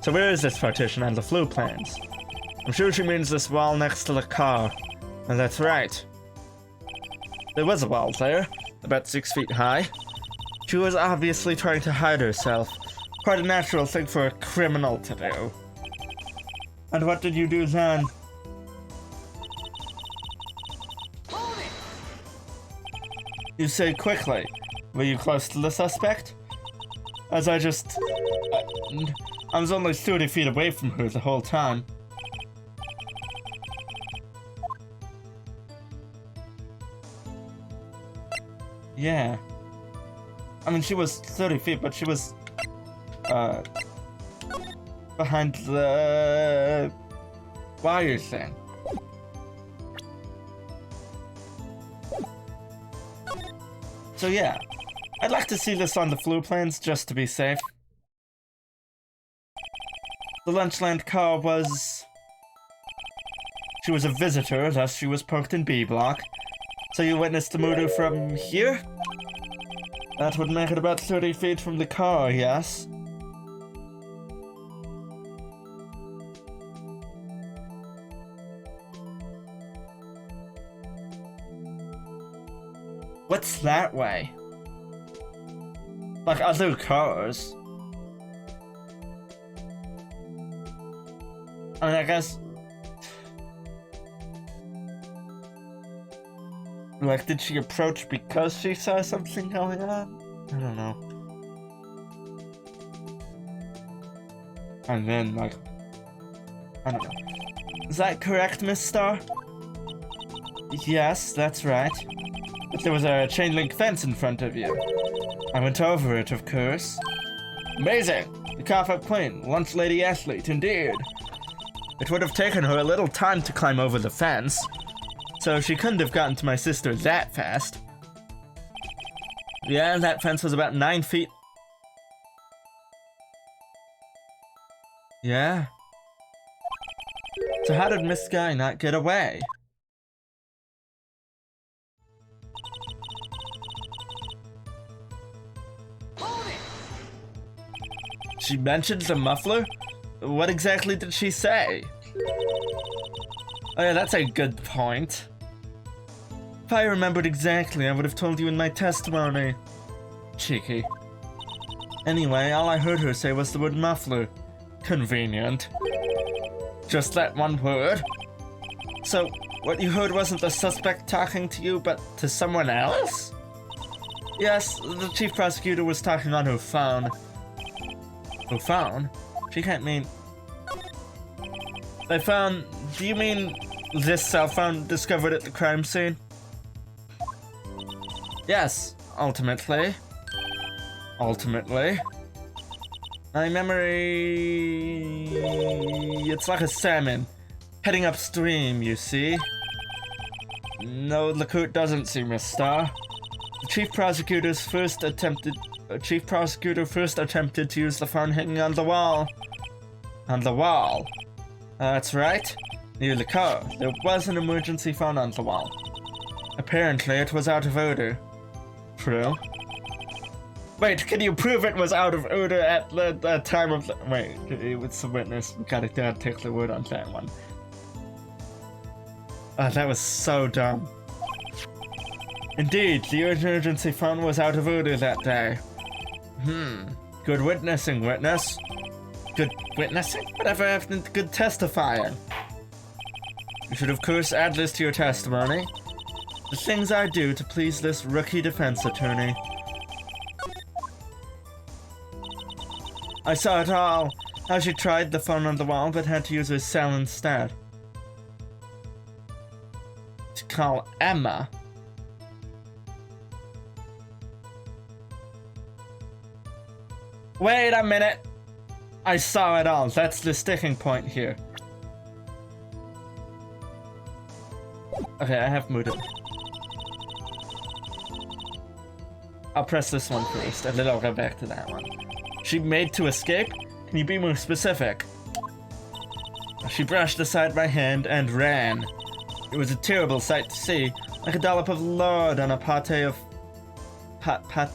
So where is this partition on the floor plans? I'm sure she means this wall next to the car. And that's right. There was a wall there, about 6 feet high. She was obviously trying to hide herself. Quite a natural thing for a criminal to do. And what did you do then? You say quickly. Were you close to the suspect? As I just... I was only 30 feet away from her the whole time. Yeah. I mean, she was 30 feet, but she was... behind the... wire thing. So yeah, I'd like to see this on the floor plans just to be safe. The Lunchland car was... She was a visitor, thus she was parked in B block. So you witnessed the murder from here? That would make it about 30 feet from the car, yes? What's that way? Like other cars? I mean, I guess... Like, did she approach because she saw something going on? I don't know. And then, like... I don't know. Is that correct, Miss Star? Yes, that's right. But there was a chain link fence in front of you. I went over it, of course. Amazing! The car felt clean. Lunch lady athlete, indeed. It would have taken her a little time to climb over the fence, so she couldn't have gotten to my sister that fast. Yeah, that fence was about 9 feet. Yeah. So how did Miss Sky not get away? She mentioned the muffler? What exactly did she say? Oh yeah, that's a good point. If I remembered exactly, I would have told you in my testimony. Cheeky. Anyway, all I heard her say was the word muffler. Convenient. Just that one word? So, what you heard wasn't the suspect talking to you, but to someone else? Yes, the chief prosecutor was talking on her phone. Her phone? She can't mean... They found... Do you mean this cell phone discovered at the crime scene? Yes, ultimately. Ultimately. My memory... It's like a salmon. Heading upstream, you see. No, the court doesn't see, Miss Star. The chief prosecutor first attempted to use the phone hanging on the wall. On the wall. That's right. Near the car, there was an emergency phone on the wall. Apparently, it was out of order. True. Wait, can you prove it was out of order at the time of the... Wait, it's a witness. We gotta take the word on that one. Oh, that was so dumb. Indeed, the emergency phone was out of order that day. Good witnessing, witness. Good witnessing? Whatever happened to good testifying? You should of course add this to your testimony. The things I do to please this rookie defense attorney. I saw it all. How she tried the phone on the wall but had to use her cell instead. To call Emma. Wait a minute! I saw it all. That's the sticking point here. Okay, I have moved it. I'll press this one first, and then I'll go back to that one. She made to escape? Can you be more specific? She brushed aside my hand and ran. It was a terrible sight to see, like a dollop of lard on a pate of... Pate.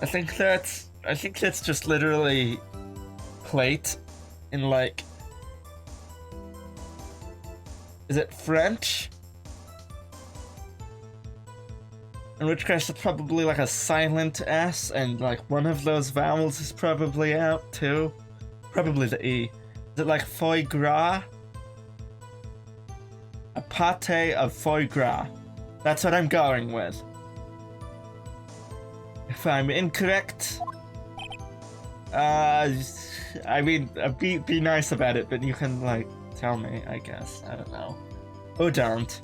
I think that's just literally plate in like... Is it French? In which case it's probably like a silent S, and like one of those vowels is probably out too. Probably the E. Is it like foie gras? A pate of foie gras. That's what I'm going with. If I'm incorrect, I mean, be nice about it, but you can like tell me, I guess. I don't know. Or don't.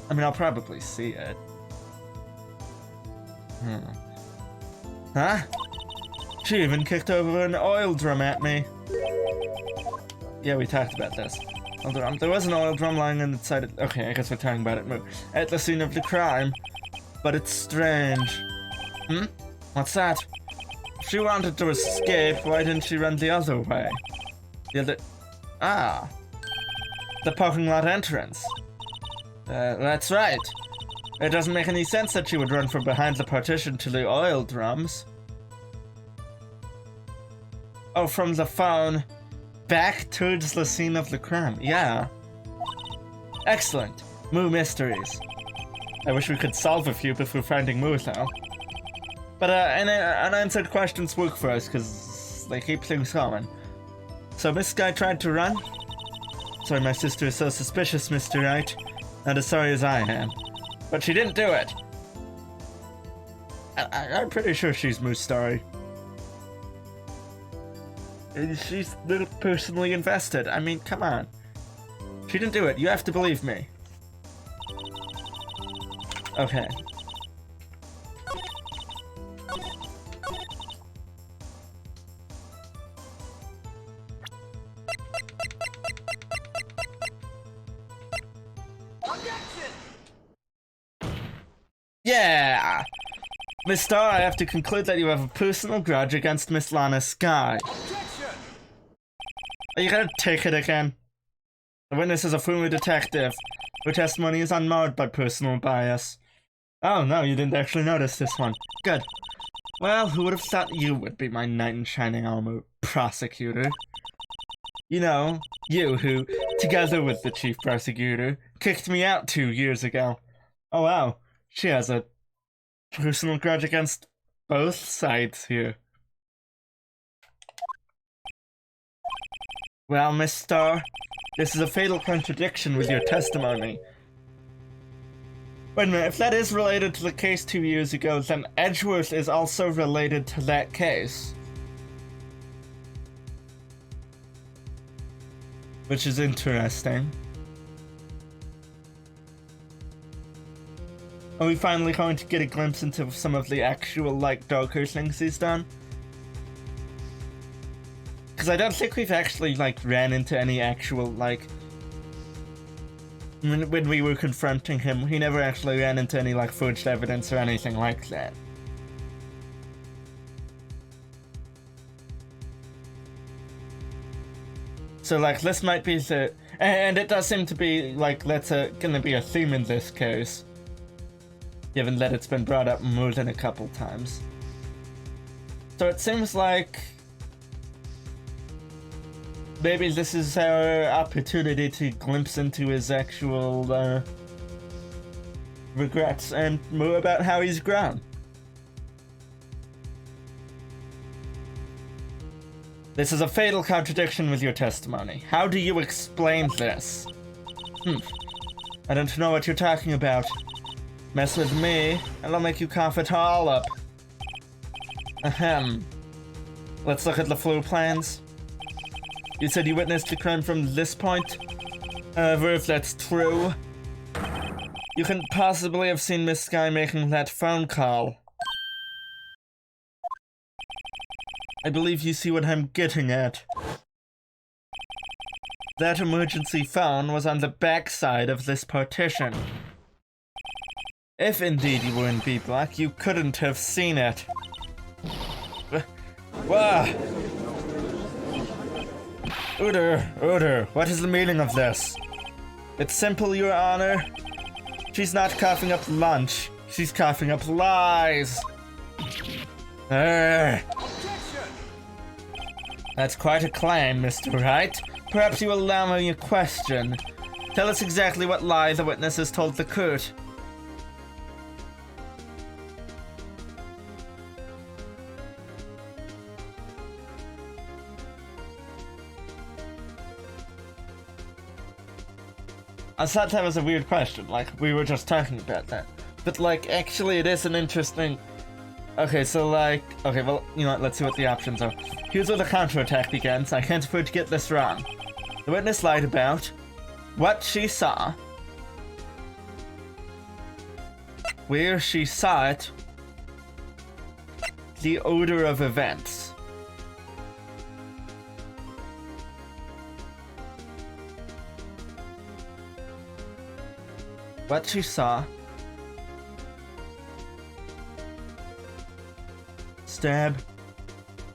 I mean, I'll probably see it. Huh? She even kicked over an oil drum at me. Yeah, we talked about this. There was an oil drum lying on the side of... Okay, I guess we're talking about it more. At the scene of the crime. But it's strange. What's that? If she wanted to escape, why didn't she run the other way? Ah. The parking lot entrance. That's right. It doesn't make any sense that she would run from behind the partition to the oil drums. Oh, from the phone back towards the scene of the crime. Yeah. Excellent. More mysteries. I wish we could solve a few before finding more, though. But unanswered questions work for us, because they keep things going. So Miss Guy tried to run? Sorry my sister is so suspicious, Mr. Wright. Not as sorry as I am. But she didn't do it. I'm pretty sure she's Moose Story. She's not personally invested. I mean, come on. She didn't do it. You have to believe me. Okay. Yeah! Miss Star, I have to conclude that you have a personal grudge against Miss Lana Sky. Are you gonna take it again? The witness is a former detective. Her testimony is unmarred by personal bias. Oh no, you didn't actually notice this one. Good. Well, who would have thought you would be my knight in shining armor prosecutor? You know, you who, together with the chief prosecutor, kicked me out 2 years ago. Oh wow, she has a personal grudge against both sides here. Well, Miss Star, this is a fatal contradiction with your testimony. Wait a minute, if that is related to the case 2 years ago, then Edgeworth is also related to that case. Which is interesting. Are we finally going to get a glimpse into some of the actual, like, darker things he's done? Because I don't think we've actually, like, ran into any actual, like... When we were confronting him, he never actually ran into any, like, forged evidence or anything like that. So, like, this might be the... And it does seem to be, like, that's gonna be a theme in this case. Given that it's been brought up more than a couple times. So it seems like... maybe this is our opportunity to glimpse into his actual, regrets and more about how he's grown. This is a fatal contradiction with your testimony. How do you explain this? I don't know what you're talking about. Mess with me, and I'll make you cough it all up. Ahem. Let's look at the floor plans. You said you witnessed the crime from this point? However, if that's true, you couldn't possibly have seen Miss Sky making that phone call. I believe you see what I'm getting at. That emergency phone was on the back side of this partition. If indeed you were in B-Block, you couldn't have seen it. Wah! Order, what is the meaning of this? It's simple, Your Honor. She's not coughing up lunch. She's coughing up lies. That's quite a claim, Mr. Wright. Perhaps you will allow me a question. Tell us exactly what lie the witness has told the court. I thought that was a weird question, like, we were just talking about that. But, like, actually it is an interesting... Okay, so, like... Okay, well, you know what, let's see what the options are. Here's where the counterattack begins. I can't afford to get this wrong. The witness lied about what she saw, where she saw it, the order of events. What she saw, stab,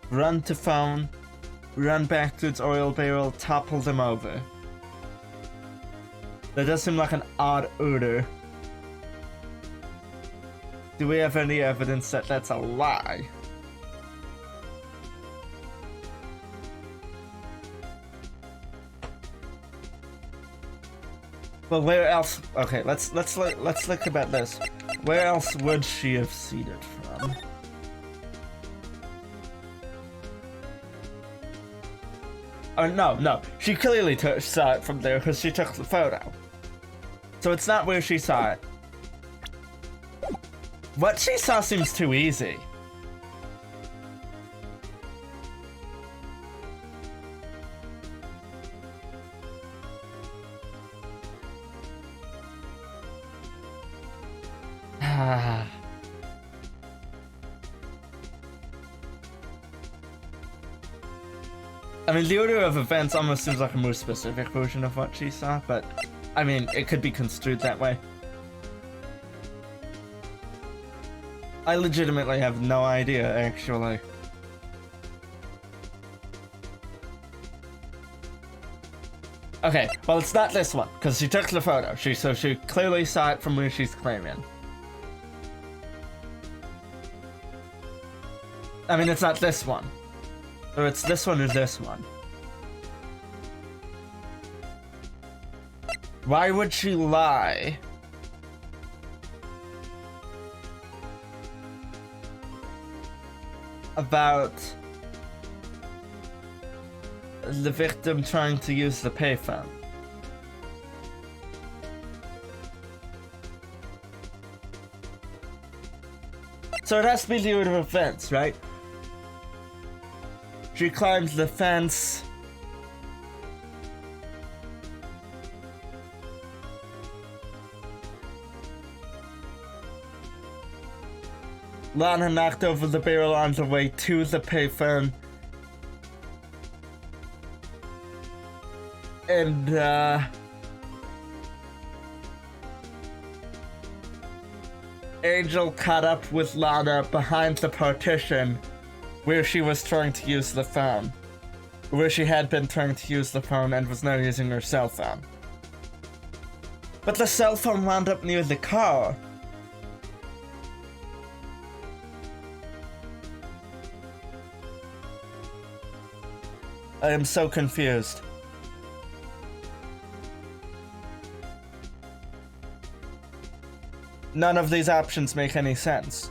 run to phone, run back to its oil barrel, topple them over. That does seem like an odd order. Do we have any evidence that that's a lie? Well, where else? Okay, let's look about this. Where else would she have seen it from? Oh no! She clearly saw it from there because she took the photo. So it's not where she saw it. What she saw seems too easy. I mean, the order of events almost seems like a more specific version of what she saw, but I mean, it could be construed that way. I legitimately have no idea, actually. Okay, well, it's not this one, because she took the photo. So she clearly saw it from where she's claiming. I mean, it's not this one. Or it's this one or this one. Why would she lie? About the victim trying to use the payphone. So it has to be the order of events, right? She climbs the fence. Lana knocked over the barrel on the way to the payphone. And, Angel caught up with Lana behind the partition where she was trying to use the phone. Where she had been trying to use the phone and was now using her cell phone. But the cell phone wound up near the car. I am so confused. None of these options make any sense.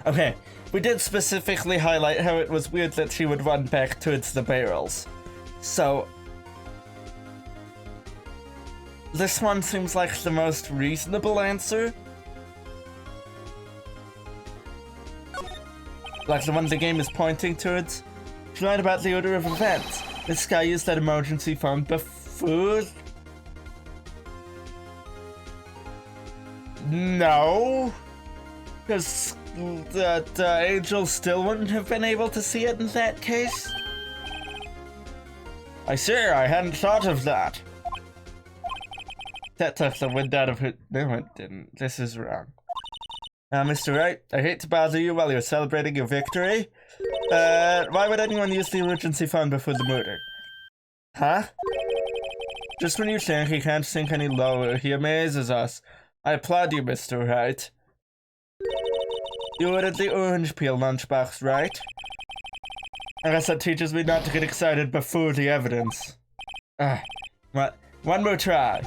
Okay, we did specifically highlight how it was weird that she would run back towards the barrels. So, this one seems like the most reasonable answer. Like the one the game is pointing towards. She lied about the order of events. This guy used that emergency phone before. No, because that Angel still wouldn't have been able to see it in that case. I see. I hadn't thought of that. That took the wind out of her. No, it didn't. This is wrong. Mr. Wright, I hate to bother you while you're celebrating your victory. Why would anyone use the emergency phone before the murder? Huh? Just when you think he can't sink any lower, he amazes us. I applaud you, Mr. Wright. You ordered the orange peel lunchbox, right? I guess that teaches me not to get excited before the evidence. What? One more try.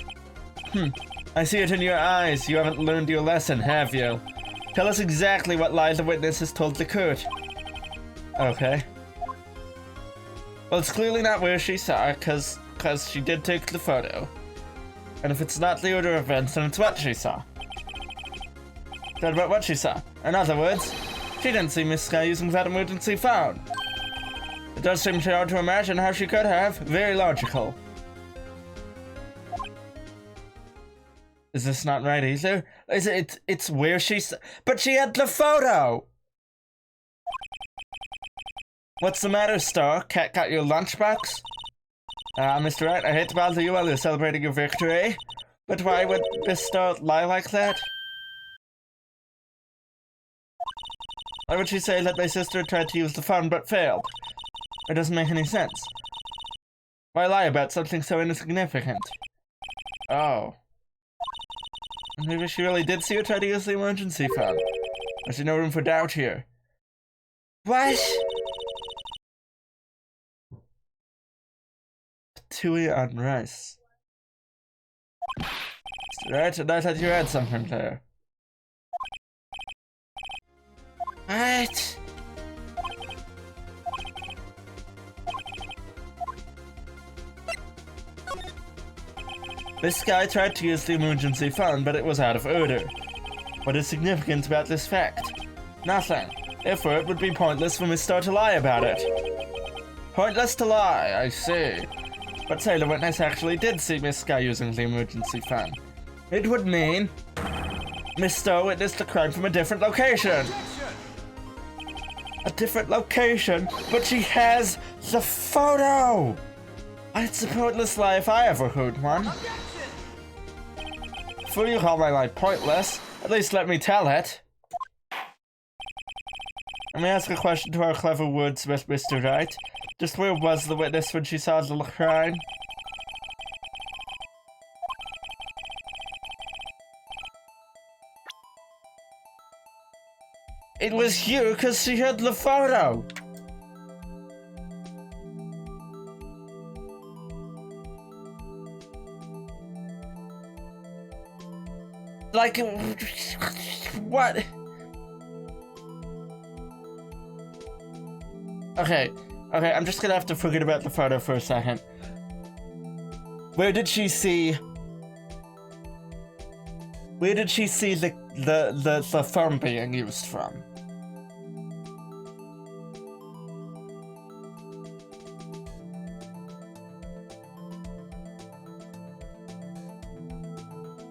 I see it in your eyes. You haven't learned your lesson, have you? Tell us exactly what lie the witness has told the court. Okay. Well, it's clearly not where she saw it, cause she did take the photo. And if it's not the order of events, then it's what she saw. That about what she saw. In other words, she didn't see Miss Sky using that emergency phone. It does seem hard to imagine how she could have. Very logical. Is this not right either? It's where she's... But she had the photo! What's the matter, Star? Cat got your lunchbox? Mr. Wright, I hate to bother you while you're celebrating your victory, but why would Miss Star lie like that? Why would she say that my sister tried to use the phone but failed? It doesn't make any sense. Why lie about something so insignificant? Oh. Maybe she really did see her try to use the emergency phone. There's no room for doubt here. What? Tui on rice. Right, and I thought you had something there. What? This guy tried to use the emergency fund, but it was out of order. What is significant about this fact? Nothing. Therefore, it would be pointless for Miss Star to lie about it. Pointless to lie, I see. But say the witness actually did see Miss Sky using the emergency fund. It would mean Miss Star witnessed the crime from a different location. A different location, but she has the photo! It's a pointless lie if I ever heard one. Before you call my lie pointless, at least let me tell it. Let me ask a question to our clever wordsmith, Mr. Wright. Just where was the witness when she saw the crime? It was here because she had the photo. Like, what? Okay, I'm just gonna have to forget about the photo for a second. Where did she see the phone being used from?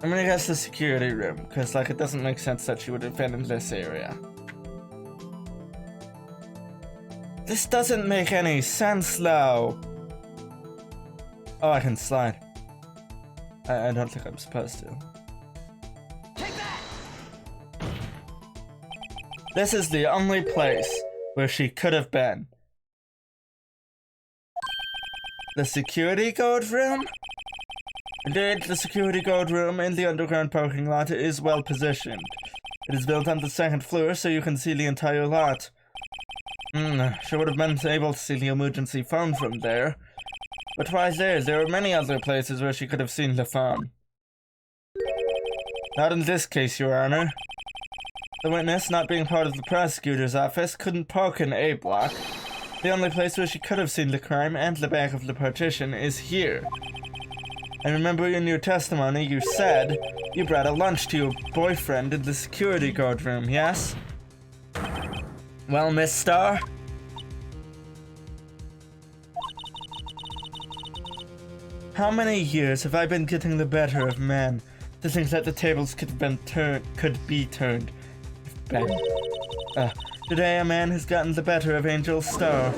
I'm gonna guess the security room, because, like, it doesn't make sense that she would have been in this area. This doesn't make any sense, though. Oh, I can slide. I don't think I'm supposed to. Take that! This is the only place where she could have been. The security guard room? Indeed, the security guard room in the underground parking lot is well positioned. It is built on the second floor, so you can see the entire lot. She would have been able to see the emergency phone from there. But why there? There are many other places where she could have seen the phone. Not in this case, Your Honor. The witness, not being part of the prosecutor's office, couldn't park in A block. The only place where she could have seen the crime and the back of the partition is here. I remember in your testimony you said you brought a lunch to your boyfriend in the security guard room, yes? Well, Miss Star? How many years have I been getting the better of men to think that the tables could be turned? Today a man has gotten the better of Angel Star.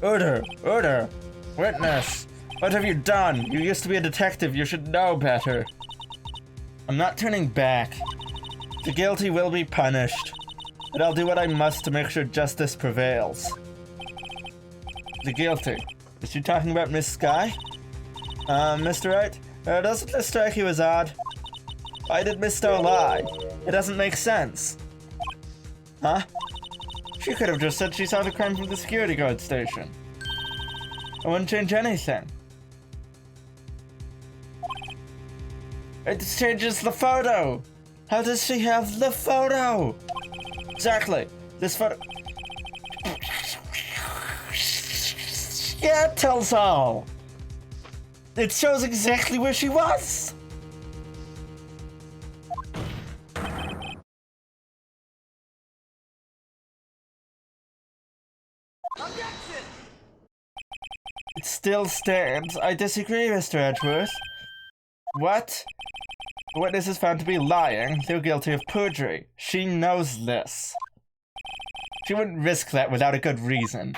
Order! Order! Witness! What have you done? You used to be a detective, you should know better. I'm not turning back. The guilty will be punished, but I'll do what I must to make sure justice prevails. The guilty. Is she talking about Miss Sky? Mr. Wright? Doesn't this strike you as odd? Why did Miss Star lie? It doesn't make sense. Huh? She could have just said she saw the crime from the security guard station. I wouldn't change anything. It changes the photo! How does she have the photo? Exactly. This photo... Yeah, it tells all. It shows exactly where she was. Objection! It still stands. I disagree, Mr. Edgeworth. What? The witness is found to be lying. They're guilty of perjury. She knows this. She wouldn't risk that without a good reason.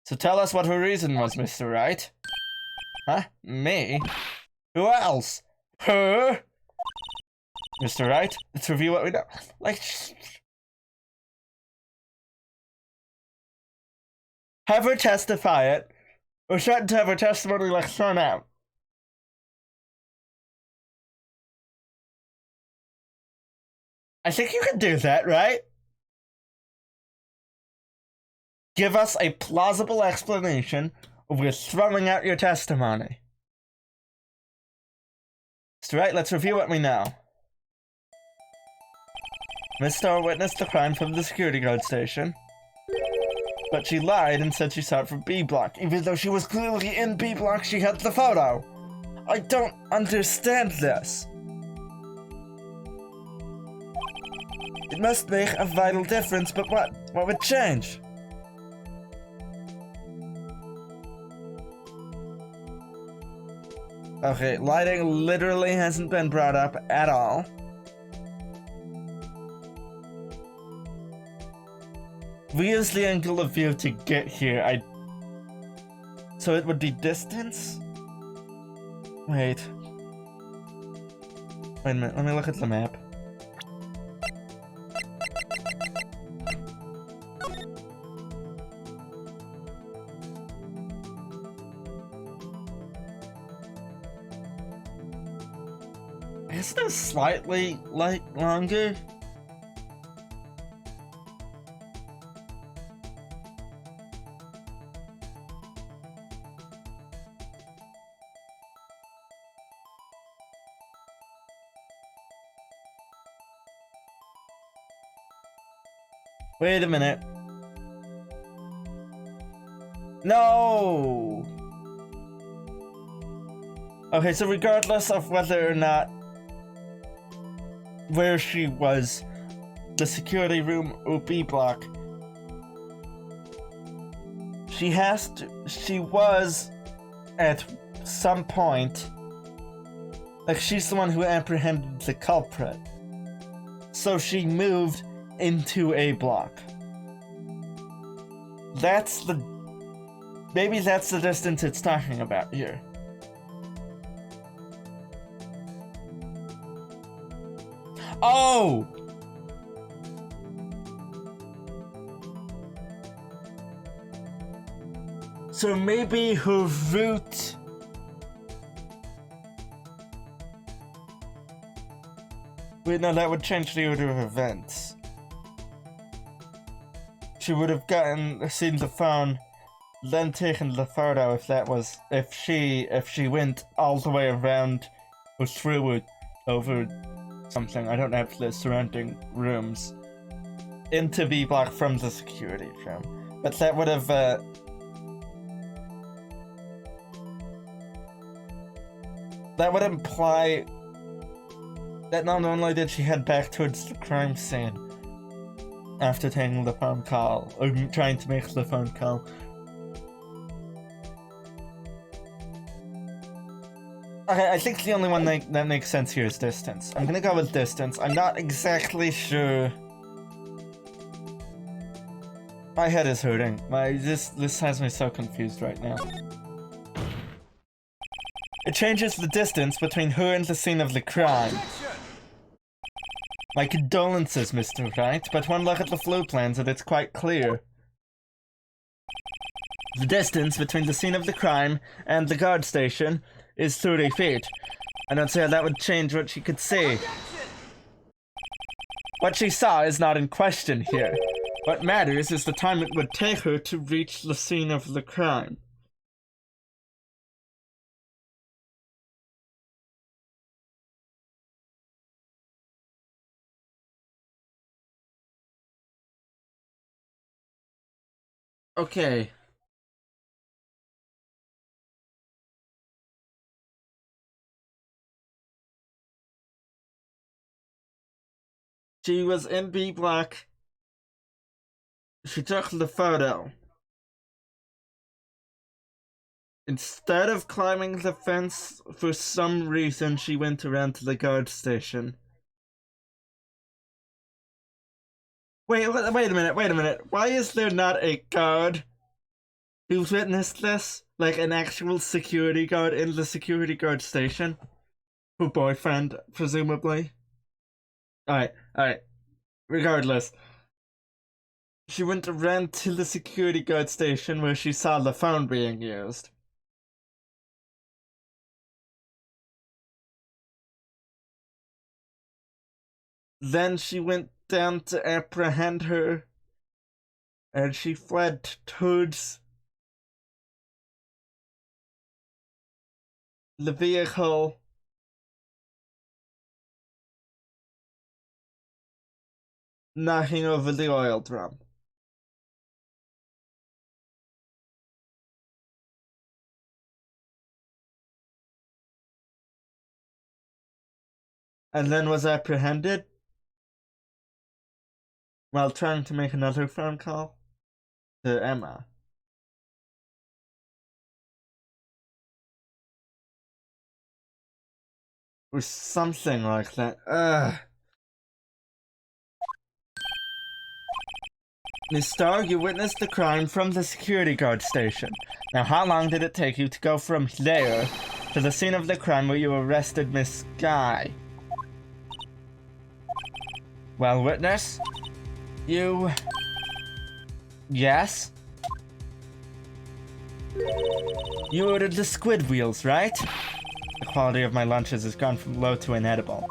So tell us what her reason was, Mr. Wright. Huh? Me? Who else? Her? Mr. Wright, let's review what we know. Like... Have her testify it, or threaten to have her testimony, like, thrown out. I think you can do that, right? Give us a plausible explanation of your throwing out your testimony. Mr. Wright, let's review what we know. Miss Star witnessed the crime from the security guard station, but she lied and said she saw it from B block. Even though she was clearly in B block, she had the photo. I don't understand this. It must make a vital difference, but what? What would change? Okay, lighting literally hasn't been brought up at all. We use the angle of view to get here. So it would be distance? Wait. Wait a minute, let me look at the map. Is this slightly, longer? Wait a minute. No! Okay, so regardless of whether or not where she was, the security room or B block, she was at some point, like she's the one who apprehended the culprit. So she moved into A block. Maybe that's the distance it's talking about here. Oh! So maybe her route... Wait, no, that would change the order of events. She would have seen the phone, then taken the photo if she went all the way around or through it, over something, I don't have the surrounding rooms, into B block from the security room. But that would have that would imply that not only did she head back towards the crime scene after taking the phone call, or trying to make the phone call. Okay, I think the only one that makes sense here is distance. I'm gonna go with distance. I'm not exactly sure. My head is hurting. This has me so confused right now. It changes the distance between her and the scene of the crime. My condolences, Mr. Wright, but one look at the floor plans and it's quite clear. The distance between the scene of the crime and the guard station is 30 feet. I don't see how that would change what she could see. What she saw is not in question here. What matters is the time it would take her to reach the scene of the crime. Okay. She was in B block. She took the photo. Instead of climbing the fence, for some reason she went around to the guard station. Wait a minute. Why is there not a guard who's witnessed this? Like an actual security guard in the security guard station? Her boyfriend, presumably. Alright. Regardless. She went around to the security guard station where she saw the phone being used. Then she went down to apprehend her, and she fled towards the vehicle. knocking over the oil drum. And then was apprehended while trying to make another phone call to Emma. Or something like that. Miss Starr, you witnessed the crime from the security guard station. Now, how long did it take you to go from there to the scene of the crime where you arrested Miss Guy? Well, witness, you... Yes? You ordered the squid wheels, right? The quality of my lunches has gone from low to inedible.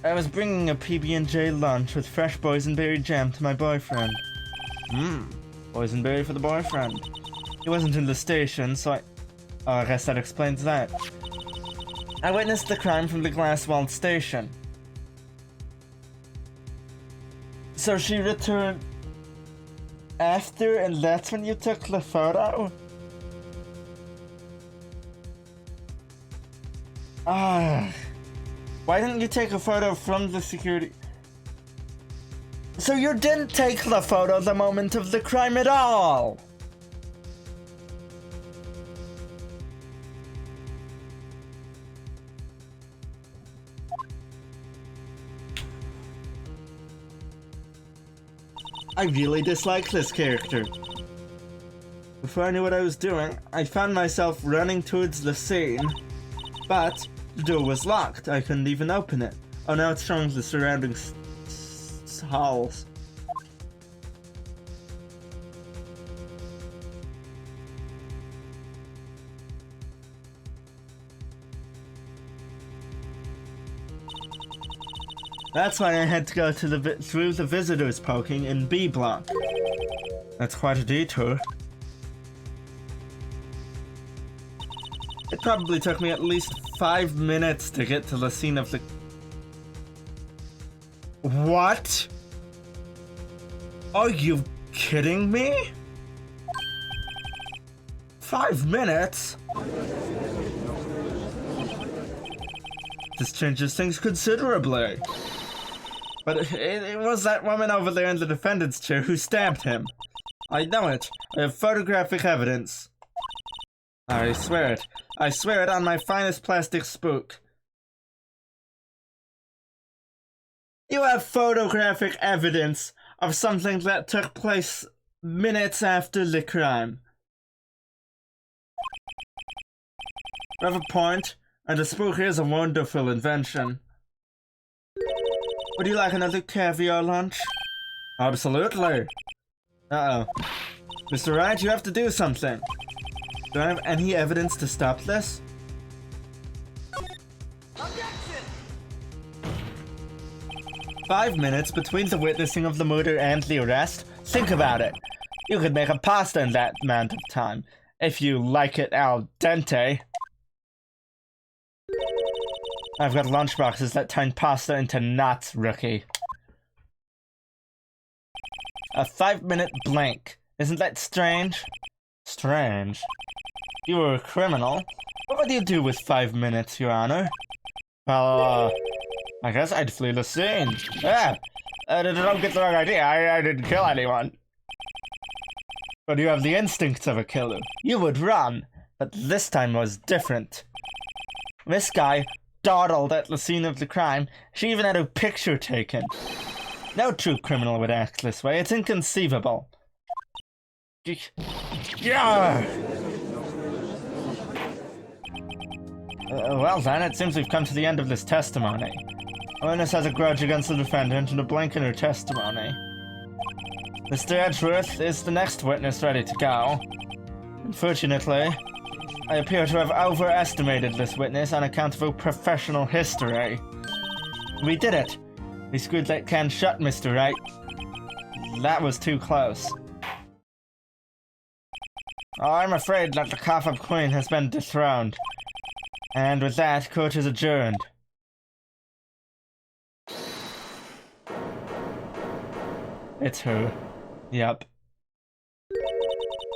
I was bringing a PB&J lunch with fresh boysenberry jam to my boyfriend. Boysenberry for the boyfriend. He wasn't in the station, so I guess that explains that. I witnessed the crime from the glass-walled station. So she returned after, and that's when you took the photo? Why didn't you take a photo from the security? So you didn't take the photo the moment of the crime at all? I really dislike this character. Before I knew what I was doing, I found myself running towards the scene, but the door was locked. I couldn't even open it. Oh, now it's showing the surrounding halls. That's why I had to go to through the visitors parking in B block. That's quite a detour. It probably took me at least 5 minutes to get to the scene of the... What? Are you kidding me? 5 minutes? This changes things considerably. But it was that woman over there in the defendant's chair who stabbed him. I know it. I have photographic evidence. I swear it. I swear it on my finest plastic spook. You have photographic evidence of something that took place minutes after the crime. You have a point, and the spook is a wonderful invention. Would you like another caviar lunch? Absolutely. Uh-oh. Mr. Wright, you have to do something. Do I have any evidence to stop this? Objection! 5 minutes between the witnessing of the murder and the arrest? Think about it. You could make a pasta in that amount of time, if you like it al dente. I've got lunchboxes that turn pasta into knots, rookie. A 5-minute blank. Isn't that strange? Strange. You were a criminal. What would you do with 5 minutes, Your Honor? Well, I guess I'd flee the scene. Yeah, don't get the wrong idea. I didn't kill anyone. But you have the instincts of a killer. You would run, but this time was different. This guy dawdled at the scene of the crime. She even had a picture taken. No true criminal would act this way. It's inconceivable. Yeah. Well then, it seems we've come to the end of this testimony. The witness has a grudge against the defendant and a blank in her testimony. Mr. Edgeworth is the next witness ready to go. Unfortunately, I appear to have overestimated this witness on account of her professional history. We did it. We screwed that can shut, Mr. Wright. That was too close. Oh, I'm afraid that the Cough-Up Queen has been dethroned. And with that, court is adjourned. It's her. Yep.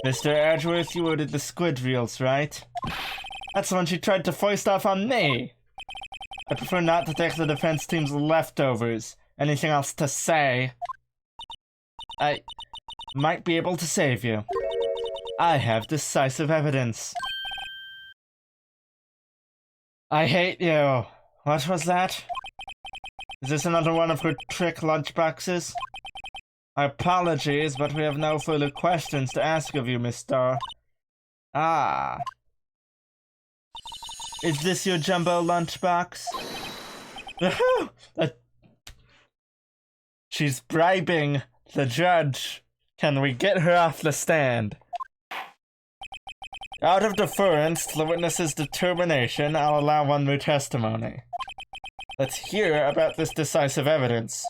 Mr. Edgeworth, you ordered the squid reels, right? That's the one she tried to foist off on me! I prefer not to take the defense team's leftovers. Anything else to say? I might be able to save you. I have decisive evidence. I hate you. What was that? Is this another one of her trick lunchboxes? Apologies, but we have no further questions to ask of you, Miss Starr. Ah. Is this your jumbo lunchbox? She's bribing the judge. Can we get her off the stand? Out of deference to the witness's determination, I'll allow one more testimony. Let's hear about this decisive evidence.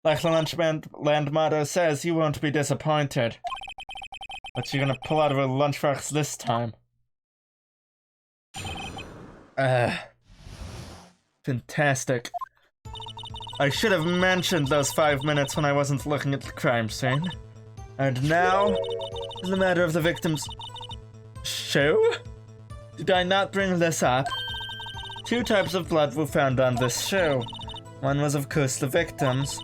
Like the Lunchland motto says, you won't be disappointed. What you gonna pull out of her lunchbox this time? Fantastic. I should have mentioned those 5 minutes when I wasn't looking at the crime scene. And now, in the matter of the victim's shoe? Did I not bring this up? 2 types of blood were found on this shoe. One was of course the victim's,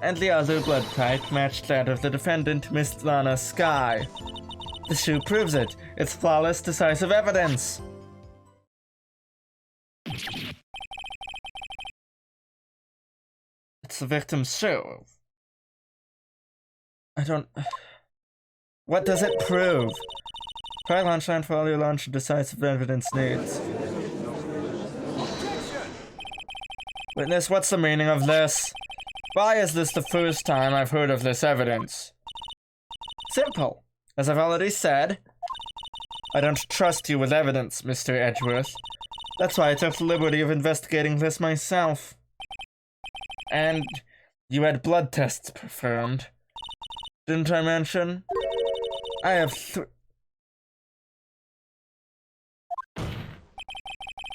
and the other blood type matched that of the defendant, Miss Lana Skye. The shoe proves it. It's flawless, decisive evidence. It's the victim's shoe. I don't... What does it prove? Try Launchline for all your launch and decisive evidence needs. Witness, what's the meaning of this? Why is this the first time I've heard of this evidence? Simple. As I've already said, I don't trust you with evidence, Mr. Edgeworth. That's why I took the liberty of investigating this myself. And you had blood tests performed. Didn't I mention? I have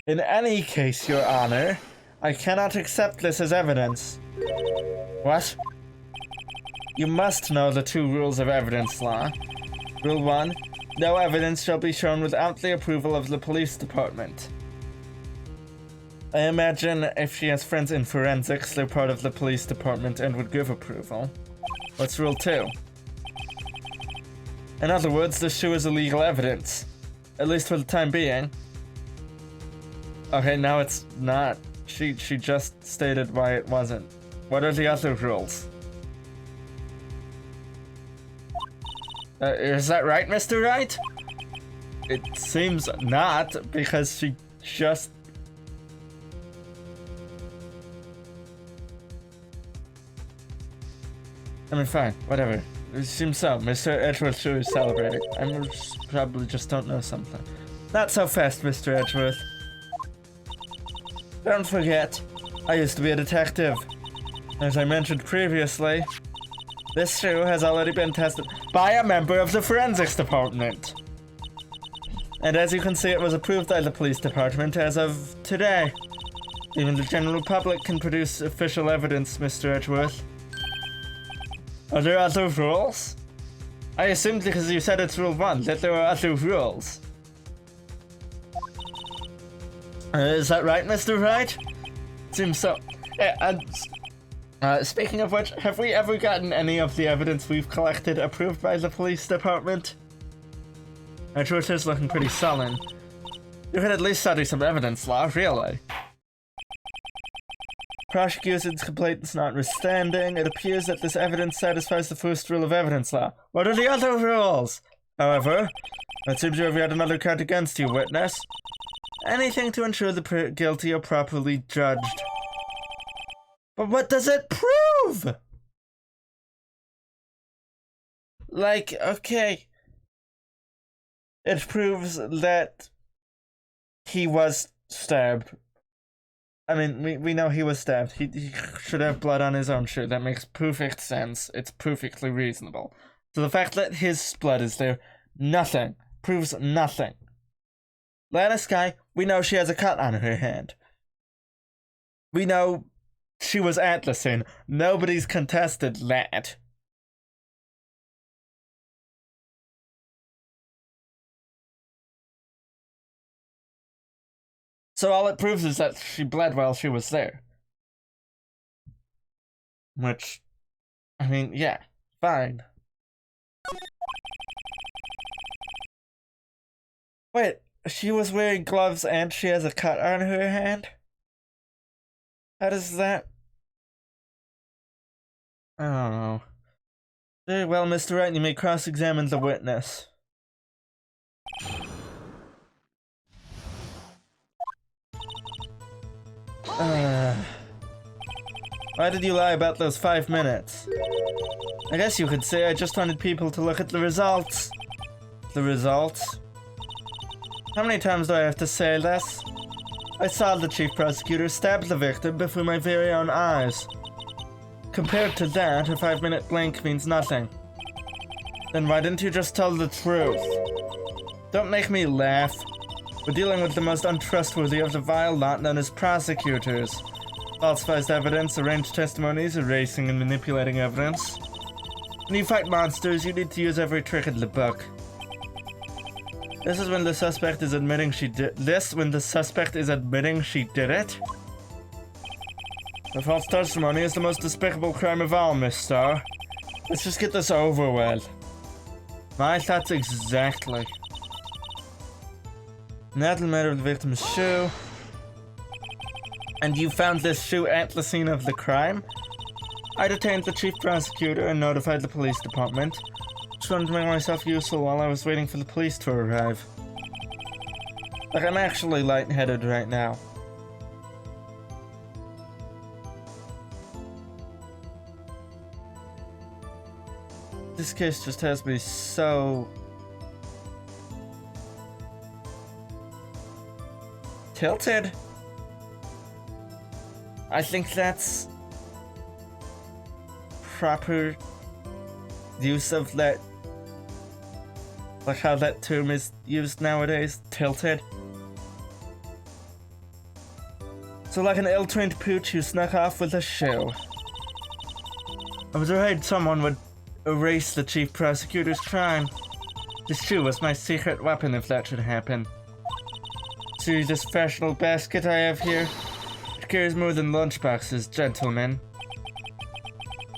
In any case, Your Honor, I cannot accept this as evidence. What? You must know the 2 rules of evidence law. Rule 1, no evidence shall be shown without the approval of the police department. I imagine if she has friends in forensics, they're part of the police department and would give approval. What's rule 2? In other words, this shoe is illegal evidence. At least for the time being. Okay, now it's not. She just stated why it wasn't. What are the other rules? Is that right, Mr. Wright? It seems not, because she just... I mean, fine, whatever. It seems so. Mr. Edgeworth sure is celebrating. I probably just don't know something. Not so fast, Mr. Edgeworth. Don't forget, I used to be a detective. As I mentioned previously, this shoe has already been tested by a member of the forensics department. And as you can see, it was approved by the police department as of today. Even the general public can produce official evidence, Mr. Edgeworth. Are there other rules? I assumed because you said it's rule 1 that there were other rules. Is that right, Mr. Wright? Seems so. And speaking of which, have we ever gotten any of the evidence we've collected approved by the police department? Edgeworth is looking pretty sullen. You could at least study some evidence law, really. Prosecution's complaints notwithstanding, it appears that this evidence satisfies the first rule of evidence law. What are the other rules? However, it seems you have yet another count against you, witness. Anything to ensure the guilty are properly judged. But what does it prove? Like, okay. It proves that he was stabbed. I mean, we know he was stabbed. He should have blood on his own shirt. That makes perfect sense. It's perfectly reasonable. So the fact that his blood is there, nothing. Proves nothing. Lana Skye, we know she has a cut on her hand. We know She was atlasing. Nobody's contested that. So all it proves is that she bled while she was there. Which, I mean, yeah, fine. Wait, she was wearing gloves and she has a cut on her hand? How does that... I don't know. Very well, Mr. Wright, you may cross-examine the witness. Why did you lie about those 5 minutes? I guess you could say I just wanted people to look at the results. The results? How many times do I have to say this? I saw the chief prosecutor stab the victim before my very own eyes. Compared to that, a 5-minute blank means nothing. Then why didn't you just tell the truth? Don't make me laugh. We're dealing with the most untrustworthy of the vile lot known as prosecutors. Falsifies evidence, arranged testimonies, erasing and manipulating evidence. When you fight monsters, you need to use every trick in the book. This is when the suspect is admitting she did it. The false testimony is the most despicable crime of all, Miss Starr. Let's just get this over with. My thoughts exactly. Natalie made of the victim's shoe. And you found this shoe at the scene of the crime? I detained the chief prosecutor and notified the police department. Just wanted to make myself useful while I was waiting for the police to arrive. Like, I'm actually lightheaded right now. This case just has me so... tilted. I think that's proper use of that, like how that term is used nowadays, tilted. So like an ill-trained pooch who snuck off with a shoe. I was afraid someone would erase the chief prosecutor's crime. This shoe was my secret weapon if that should happen. See this fashionable basket I have here? Carries more than lunchboxes, gentlemen.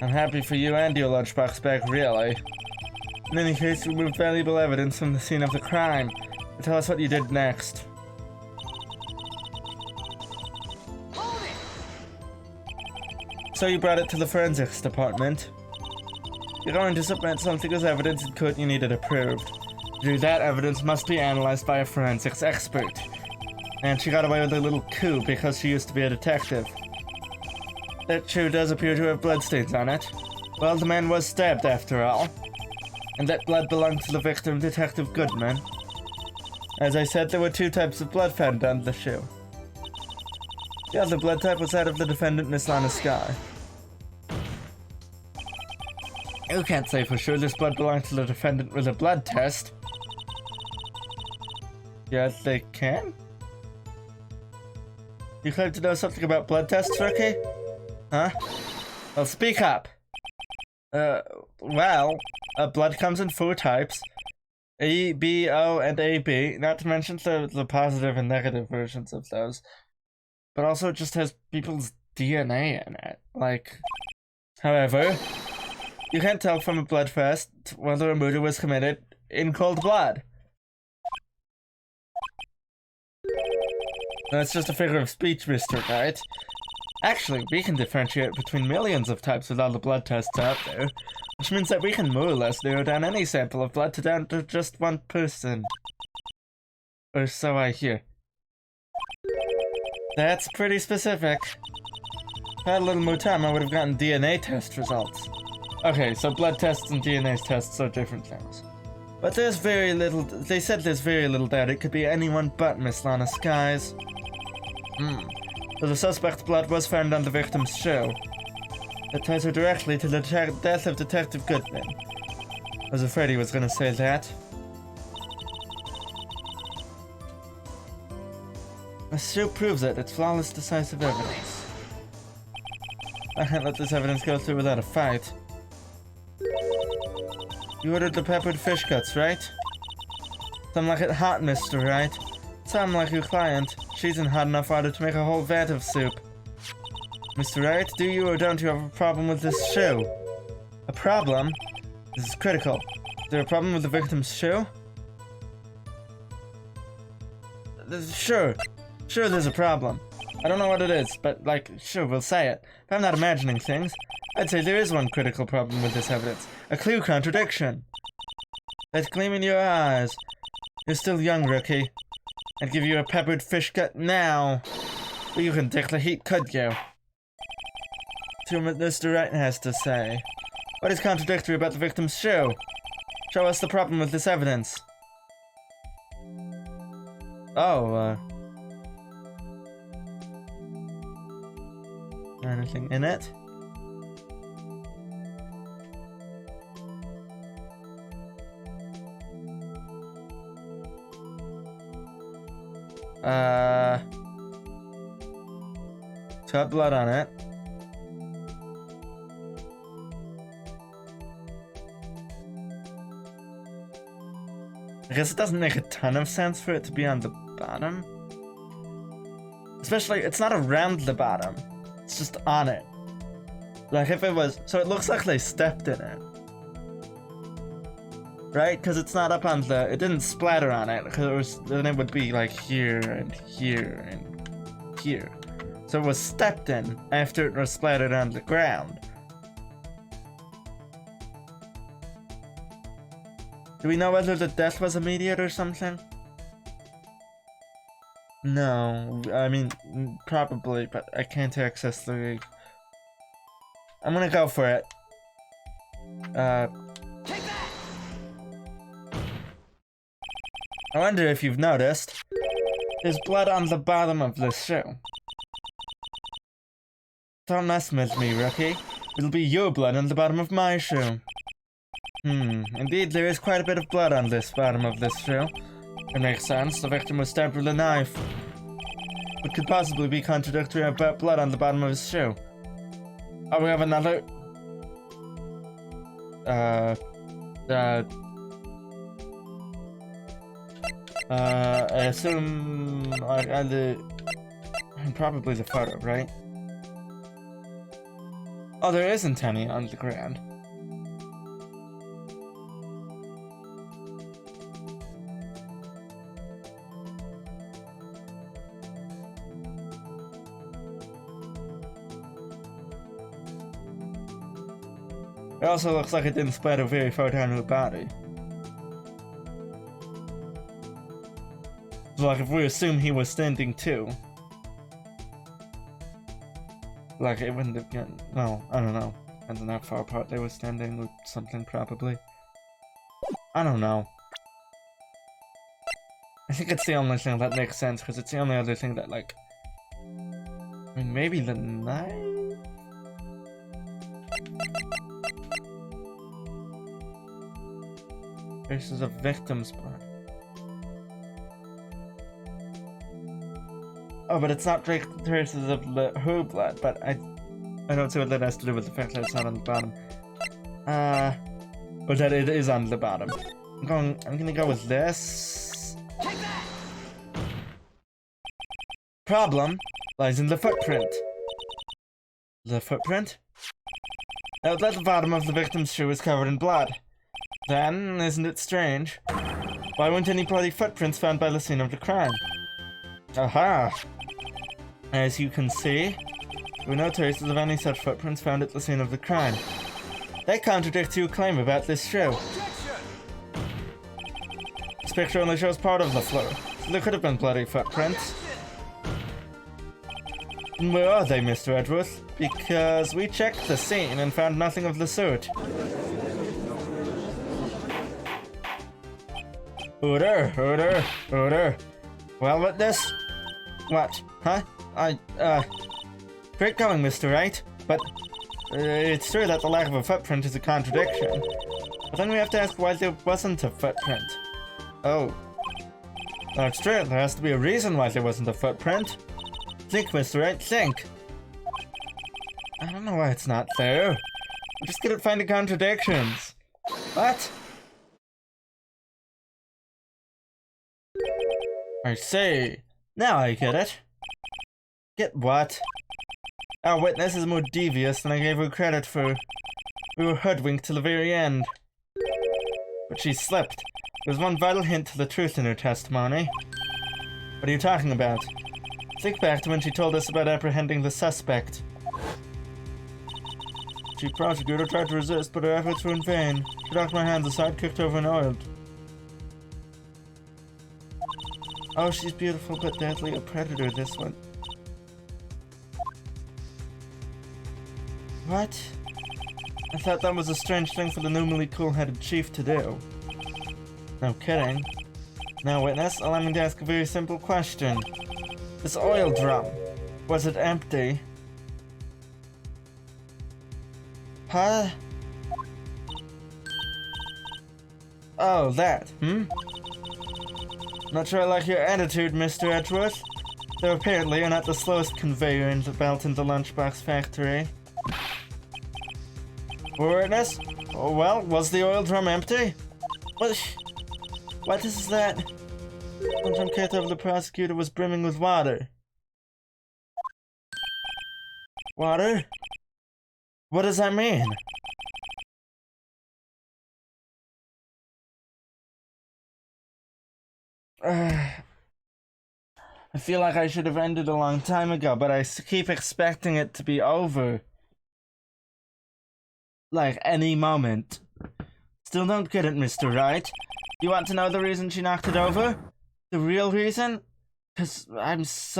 I'm happy for you and your lunchbox bag, really. In any case, you removed valuable evidence from the scene of the crime. Tell us what you did next. So you brought it to the forensics department. You're going to submit something as evidence in court you needed approved. To do that, evidence must be analyzed by a forensics expert. And she got away with a little coup because she used to be a detective. That shoe does appear to have bloodstains on it. Well, the man was stabbed after all. And that blood belonged to the victim, Detective Goodman. As I said, there were 2 types of blood found on the shoe. The other blood type was that of the defendant, Miss Lana Sky. You can't say for sure this blood belonged to the defendant with a blood test. Yes, they can? You claim to know something about blood tests, Rookie? Huh? Well, speak up. Well, blood comes in 4 types. A, B, O, and AB, not to mention the positive and negative versions of those. But also it just has people's DNA in it. Like, however, you can't tell from a blood test whether a murder was committed in cold blood. That's just a figure of speech, Mr. Wright. Actually, we can differentiate between millions of types with all the blood tests out there, which means that we can more or less narrow down any sample of blood down to just 1 person. Or so I hear. That's pretty specific. If I had a little more time, I would have gotten DNA test results. Okay, so blood tests and DNA tests are different things. But there's very little, they said there's very little doubt it could be anyone but Miss Lana Skies. So the suspect's blood was found on the victim's shoe. That ties her directly to the death of Detective Goodman. I was afraid he was gonna say that. The shoe proves it. It's flawless, decisive evidence. I can't let this evidence go through without a fight. You ordered the peppered fish guts, right? Some like it hot, Mr. Wright. Some like your client. She's in hot enough water to make a whole vat of soup. Mr. Wright, do you or don't you have a problem with this shoe? A problem? This is critical. Is there a problem with the victim's shoe? Sure there's a problem. I don't know what it is, but like, sure, we'll say it. If I'm not imagining things, I'd say there is one critical problem with this evidence. A clear contradiction. That gleam in your eyes. You're still young, rookie. I'd give you a peppered fish gut now. But you can take the heat, could you? To what Mr. Wright has to say. What is contradictory about the victim's shoe? Show us the problem with this evidence. Oh, anything in it? It's got blood on it. I guess it doesn't make a ton of sense for it to be on the bottom. Especially, it's not around the bottom. It's just on it. Like if it was, so it looks like they stepped in it. Right? Because it's not up on the, it didn't splatter on it. Because it was, then it would be like here and here and here. So it was stepped in after it was splattered on the ground. Do we know whether the death was immediate or something? No, I mean, probably, but I can't access the... I'm gonna go for it. Take that! I wonder if you've noticed, there's blood on the bottom of this shoe. Don't mess with me, rookie. It'll be your blood on the bottom of my shoe. Indeed, there is quite a bit of blood on this bottom of this shoe. It makes sense, the victim was stabbed with a knife. What could possibly be contradictory about blood on the bottom of his shoe? Oh, we have another... I assume... probably the photo, right? Oh, there isn't any on the ground. It also looks like it didn't splatter very far down the body. So like if we assume he was standing too. Like it wouldn't have gotten, no, I don't know. Depends on how far apart they were standing or something probably. I don't know. I think it's the only thing that makes sense because it's the only other thing that like... I mean maybe the knife? Traces of victim's blood. Oh, but it's not traces of her blood, but I don't see what that has to do with the fact that it's not on the bottom. But that it is on the bottom. I'm gonna go with this. Take that! Problem lies in the footprint. The footprint? Now that the bottom of the victim's shoe is covered in blood. Then, isn't it strange? Why weren't any bloody footprints found by the scene of the crime? Aha! As you can see, there were no traces of any such footprints found at the scene of the crime. That contradicts your claim about this shoe. This picture only shows part of the floor, so there could have been bloody footprints. And where are they, Mr. Edgeworth? Because we checked the scene and found nothing of the sort. Order. Well, with this... What? Huh? Great going, Mr. Wright, but it's true that the lack of a footprint is a contradiction. But then we have to ask why there wasn't a footprint. Oh. That's true, there has to be a reason why there wasn't a footprint. Think, Mr. Wright, think. I don't know why it's not there. I'm just good at finding contradictions. What? I see. Now I get it. Get what? Our witness is more devious than I gave her credit for. We were hoodwinked till the very end. But she slipped. There was one vital hint to the truth in her testimony. What are you talking about? Think back to when she told us about apprehending the suspect. Chief prosecutor tried to resist, but her efforts were in vain. She knocked my hands aside, kicked over and oiled. Oh, she's beautiful but deadly, a predator, this one. What? I thought that was a strange thing for the normally cool-headed chief to do. No kidding. Now, witness, allow me to ask a very simple question. This oil drum, was it empty? Huh? Oh, that, Not sure I like your attitude, Mr. Edgeworth. Though apparently you're not the slowest conveyor in the belt in the lunchbox factory. Witness? Oh, well, was the oil drum empty? What is that? Sometime carried over the prosecutor was brimming with water. Water? What does that mean? I feel like I should have ended a long time ago, but I keep expecting it to be over. Like, any moment. Still don't get it, Mr. Wright. You want to know the reason she knocked it over? The real reason? 'Cause I'm just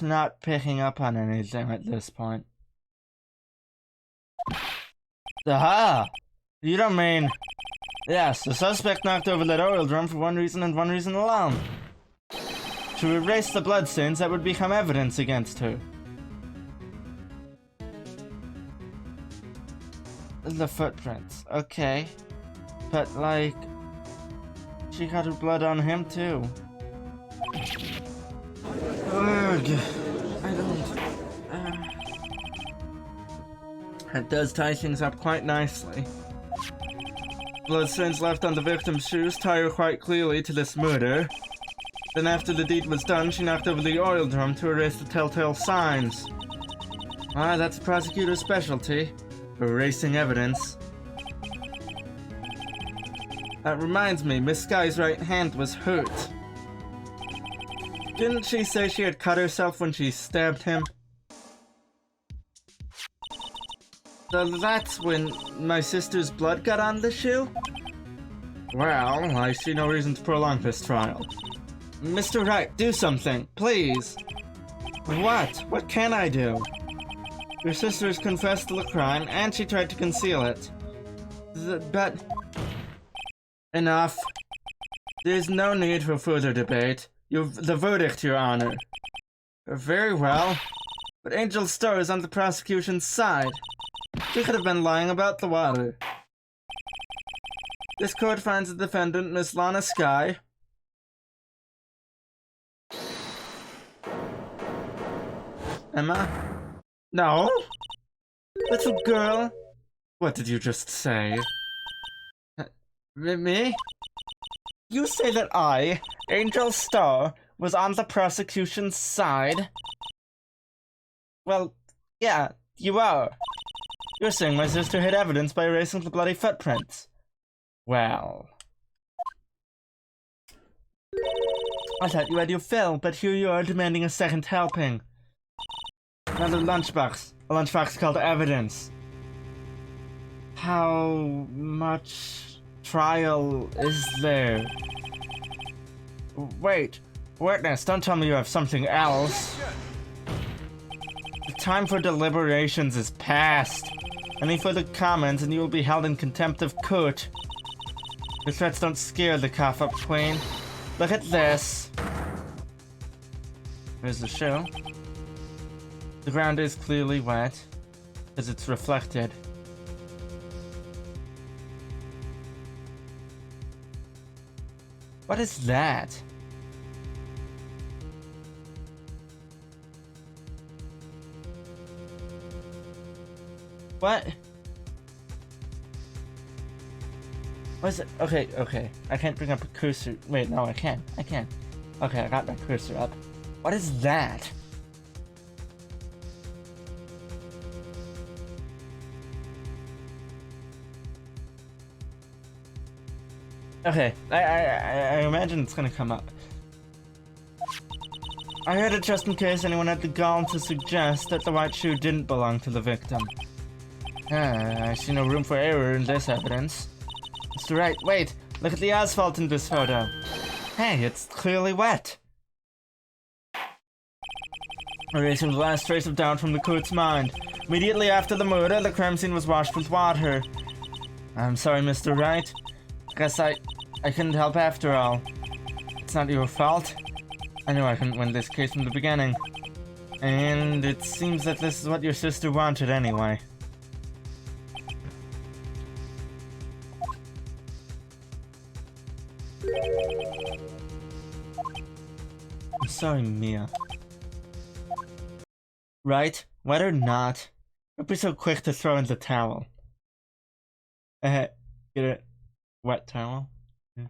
not picking up on anything at this point. Aha! You don't mean... Yes, the suspect knocked over that oil drum for one reason and one reason alone. To erase the bloodstains that would become evidence against her. The footprints, okay. But, like... she got her blood on him, too. Ugh. I don't... It does tie things up quite nicely. Bloodstains left on the victim's shoes tie her quite clearly to this murder. Then after the deed was done, she knocked over the oil drum to erase the telltale signs. Ah, that's the prosecutor's specialty. Erasing evidence. That reminds me, Miss Sky's right hand was hurt. Didn't she say she had cut herself when she stabbed him? So that's when my sister's blood got on the shoe? Well, I see no reason to prolong this trial. Mr. Wright, do something, please. What? What can I do? Your sister has confessed to the crime, and she tried to conceal it. But... Enough. There's no need for further debate. The verdict, Your Honor. Very well. But Angel Starr is on the prosecution's side. She could have been lying about the water. This court finds the defendant, Miss Lana Sky. Emma? No? Little girl? What did you just say? Me? You say that I, Angel Starr, was on the prosecution's side? Well, yeah, you are. You're saying my sister hid evidence by erasing the bloody footprints. Well... I thought you had your fill, but here you are demanding a second helping. Another lunchbox. A lunchbox called evidence. How much trial is there? Wait, witness, don't tell me you have something else. The time for deliberations is past. Any further comments and you will be held in contempt of court. Your threats don't scare the cough-up queen. Look at this. Here's the shoe. The ground is clearly wet, as it's reflected. What is that? What? What is it? Okay, okay. I can't bring up a cursor. Wait, no, I can. I can. Okay, I got my cursor up. What is that? Okay, I imagine it's gonna come up. I heard it just in case anyone had the gall to suggest that the white shoe didn't belong to the victim. I see no room for error in this evidence. Mr. Wright, wait! Look at the asphalt in this photo. Hey, it's clearly wet. Erasing the last trace of doubt from the court's mind. Immediately after the murder, the crime scene was washed with water. I'm sorry, Mr. Wright. Guess I couldn't help after all. It's not your fault. I knew I couldn't win this case from the beginning. And it seems that this is what your sister wanted anyway. I'm sorry, Mia. Right? Wet or not, don't be so quick to throw in the towel. Get it? Wet towel? Yeah.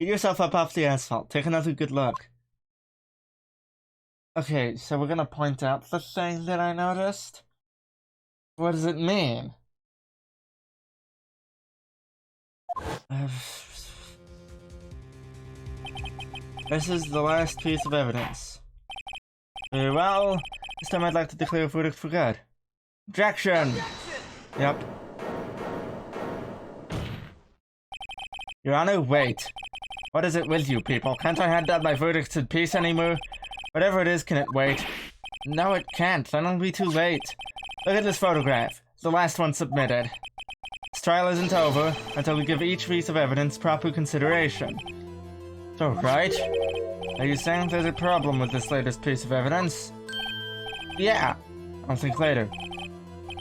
Get yourself up off the asphalt. Take another good look. Okay, so we're gonna point out the thing that I noticed. What does it mean? This is the last piece of evidence. Very well. This time I'd like to declare a verdict for good. Objection! Yep. Your Honor, wait. What is it with you people? Can't I hand down my verdicts in peace anymore? Whatever it is, can it wait? No, it can't. Then it'll be too late. Look at this photograph. It's the last one submitted. This trial isn't over until we give each piece of evidence proper consideration. So, right? Are you saying there's a problem with this latest piece of evidence? Yeah. I'll think later.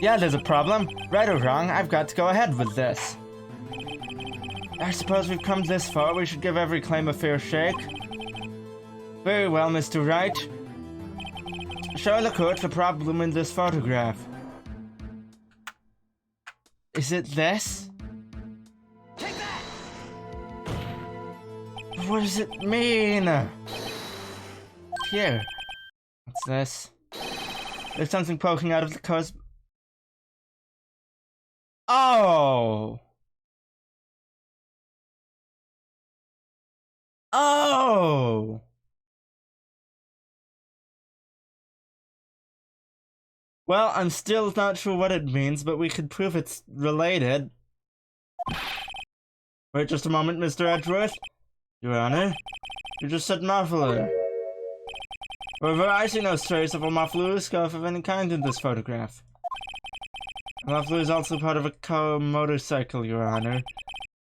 Yeah, there's a problem. Right or wrong, I've got to go ahead with this. I suppose we've come this far, we should give every claim a fair shake. Very well, Mr. Wright. Show the court the problem in this photograph. Is it this? Take that! What does it mean? Here. What's this? There's something poking out of the cosm... Oh! Oh! Well, I'm still not sure what it means, but we could prove it's related. Wait just a moment, Mr. Edgeworth. Your Honor, you just said muffler. However, I see no trace of a muffler or scarf of any kind in this photograph. A muffler is also part of a car or motorcycle, Your Honor.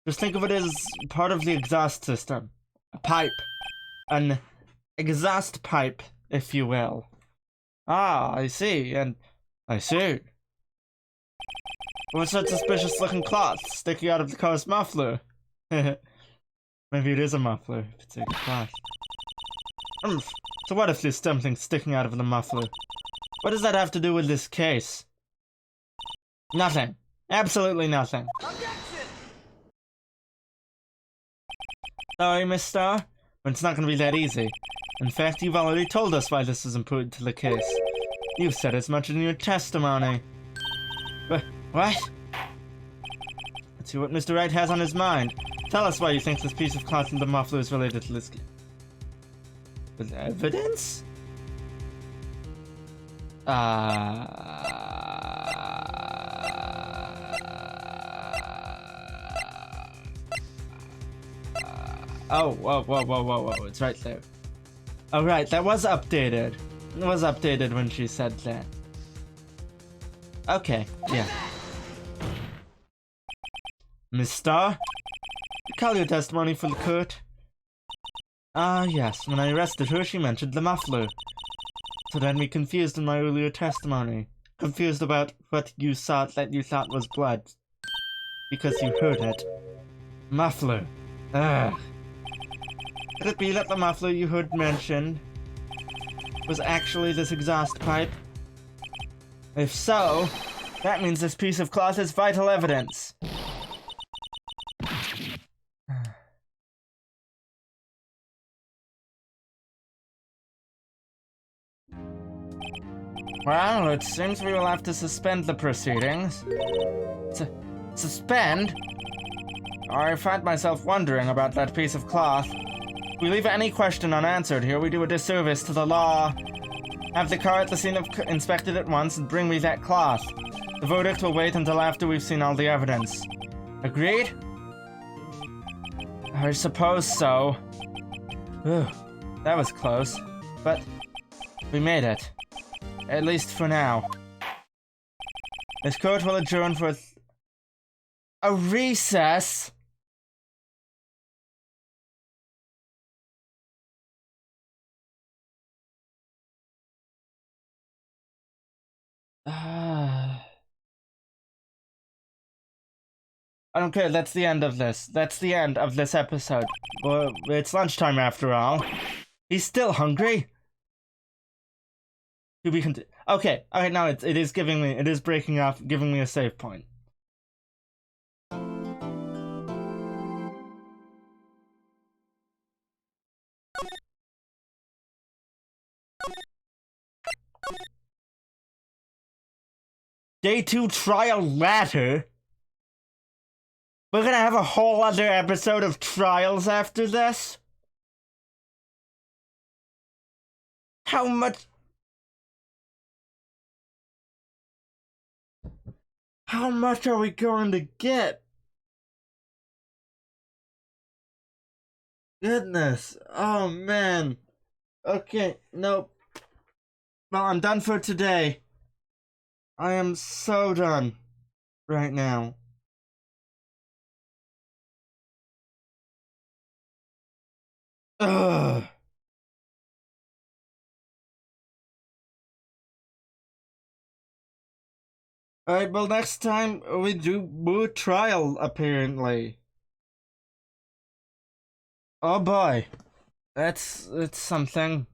Just think of it as part of the exhaust system. A pipe. An exhaust pipe, if you will. Ah, I see, and I see. What's that suspicious looking cloth sticking out of the car's muffler? Maybe it is a muffler, if it's a cloth. So what if there's something sticking out of the muffler? What does that have to do with this case? Nothing. Absolutely nothing. Sorry, Miss Starr, but it's not going to be that easy. In fact, you've already told us why this is important to the case. You've said as much in your testimony. What? Let's see what Mr. Wright has on his mind. Tell us why you think this piece of cloth in the muffler is related to this case. With evidence? Oh, whoa, it's right there. Oh, right, that was updated. It was updated when she said that. Okay, yeah. Miss Starr? Call your testimony for the court. Ah, yes, when I arrested her, she mentioned the muffler. So that had me confused in my earlier testimony. Confused about what you saw that you thought was blood. Because you heard it. Muffler. Ugh. Could it be that the muffler you heard mentioned was actually this exhaust pipe? If so, that means this piece of cloth is vital evidence. Well, it seems we will have to suspend the proceedings. Suspend? I find myself wondering about that piece of cloth. If we leave any question unanswered here, we do a disservice to the law. Have the car at the scene inspected at once and bring me that cloth. The verdict will wait until after we've seen all the evidence. Agreed? I suppose so. Ugh, that was close, but we made it. At least for now. This court will adjourn for a recess. I don't care, that's the end of this. That's the end of this episode. Well, it's lunchtime after all. He's still hungry? Okay, now it is breaking off, giving me a save point. Day 2 trial ladder? We're gonna have a whole other episode of trials after this? How much are we going to get? Goodness. Oh, man. Okay, nope. Well, I'm done for today. I am so done right now. Ugh. Alright, well, next time we do more trial, apparently. Oh boy. It's something.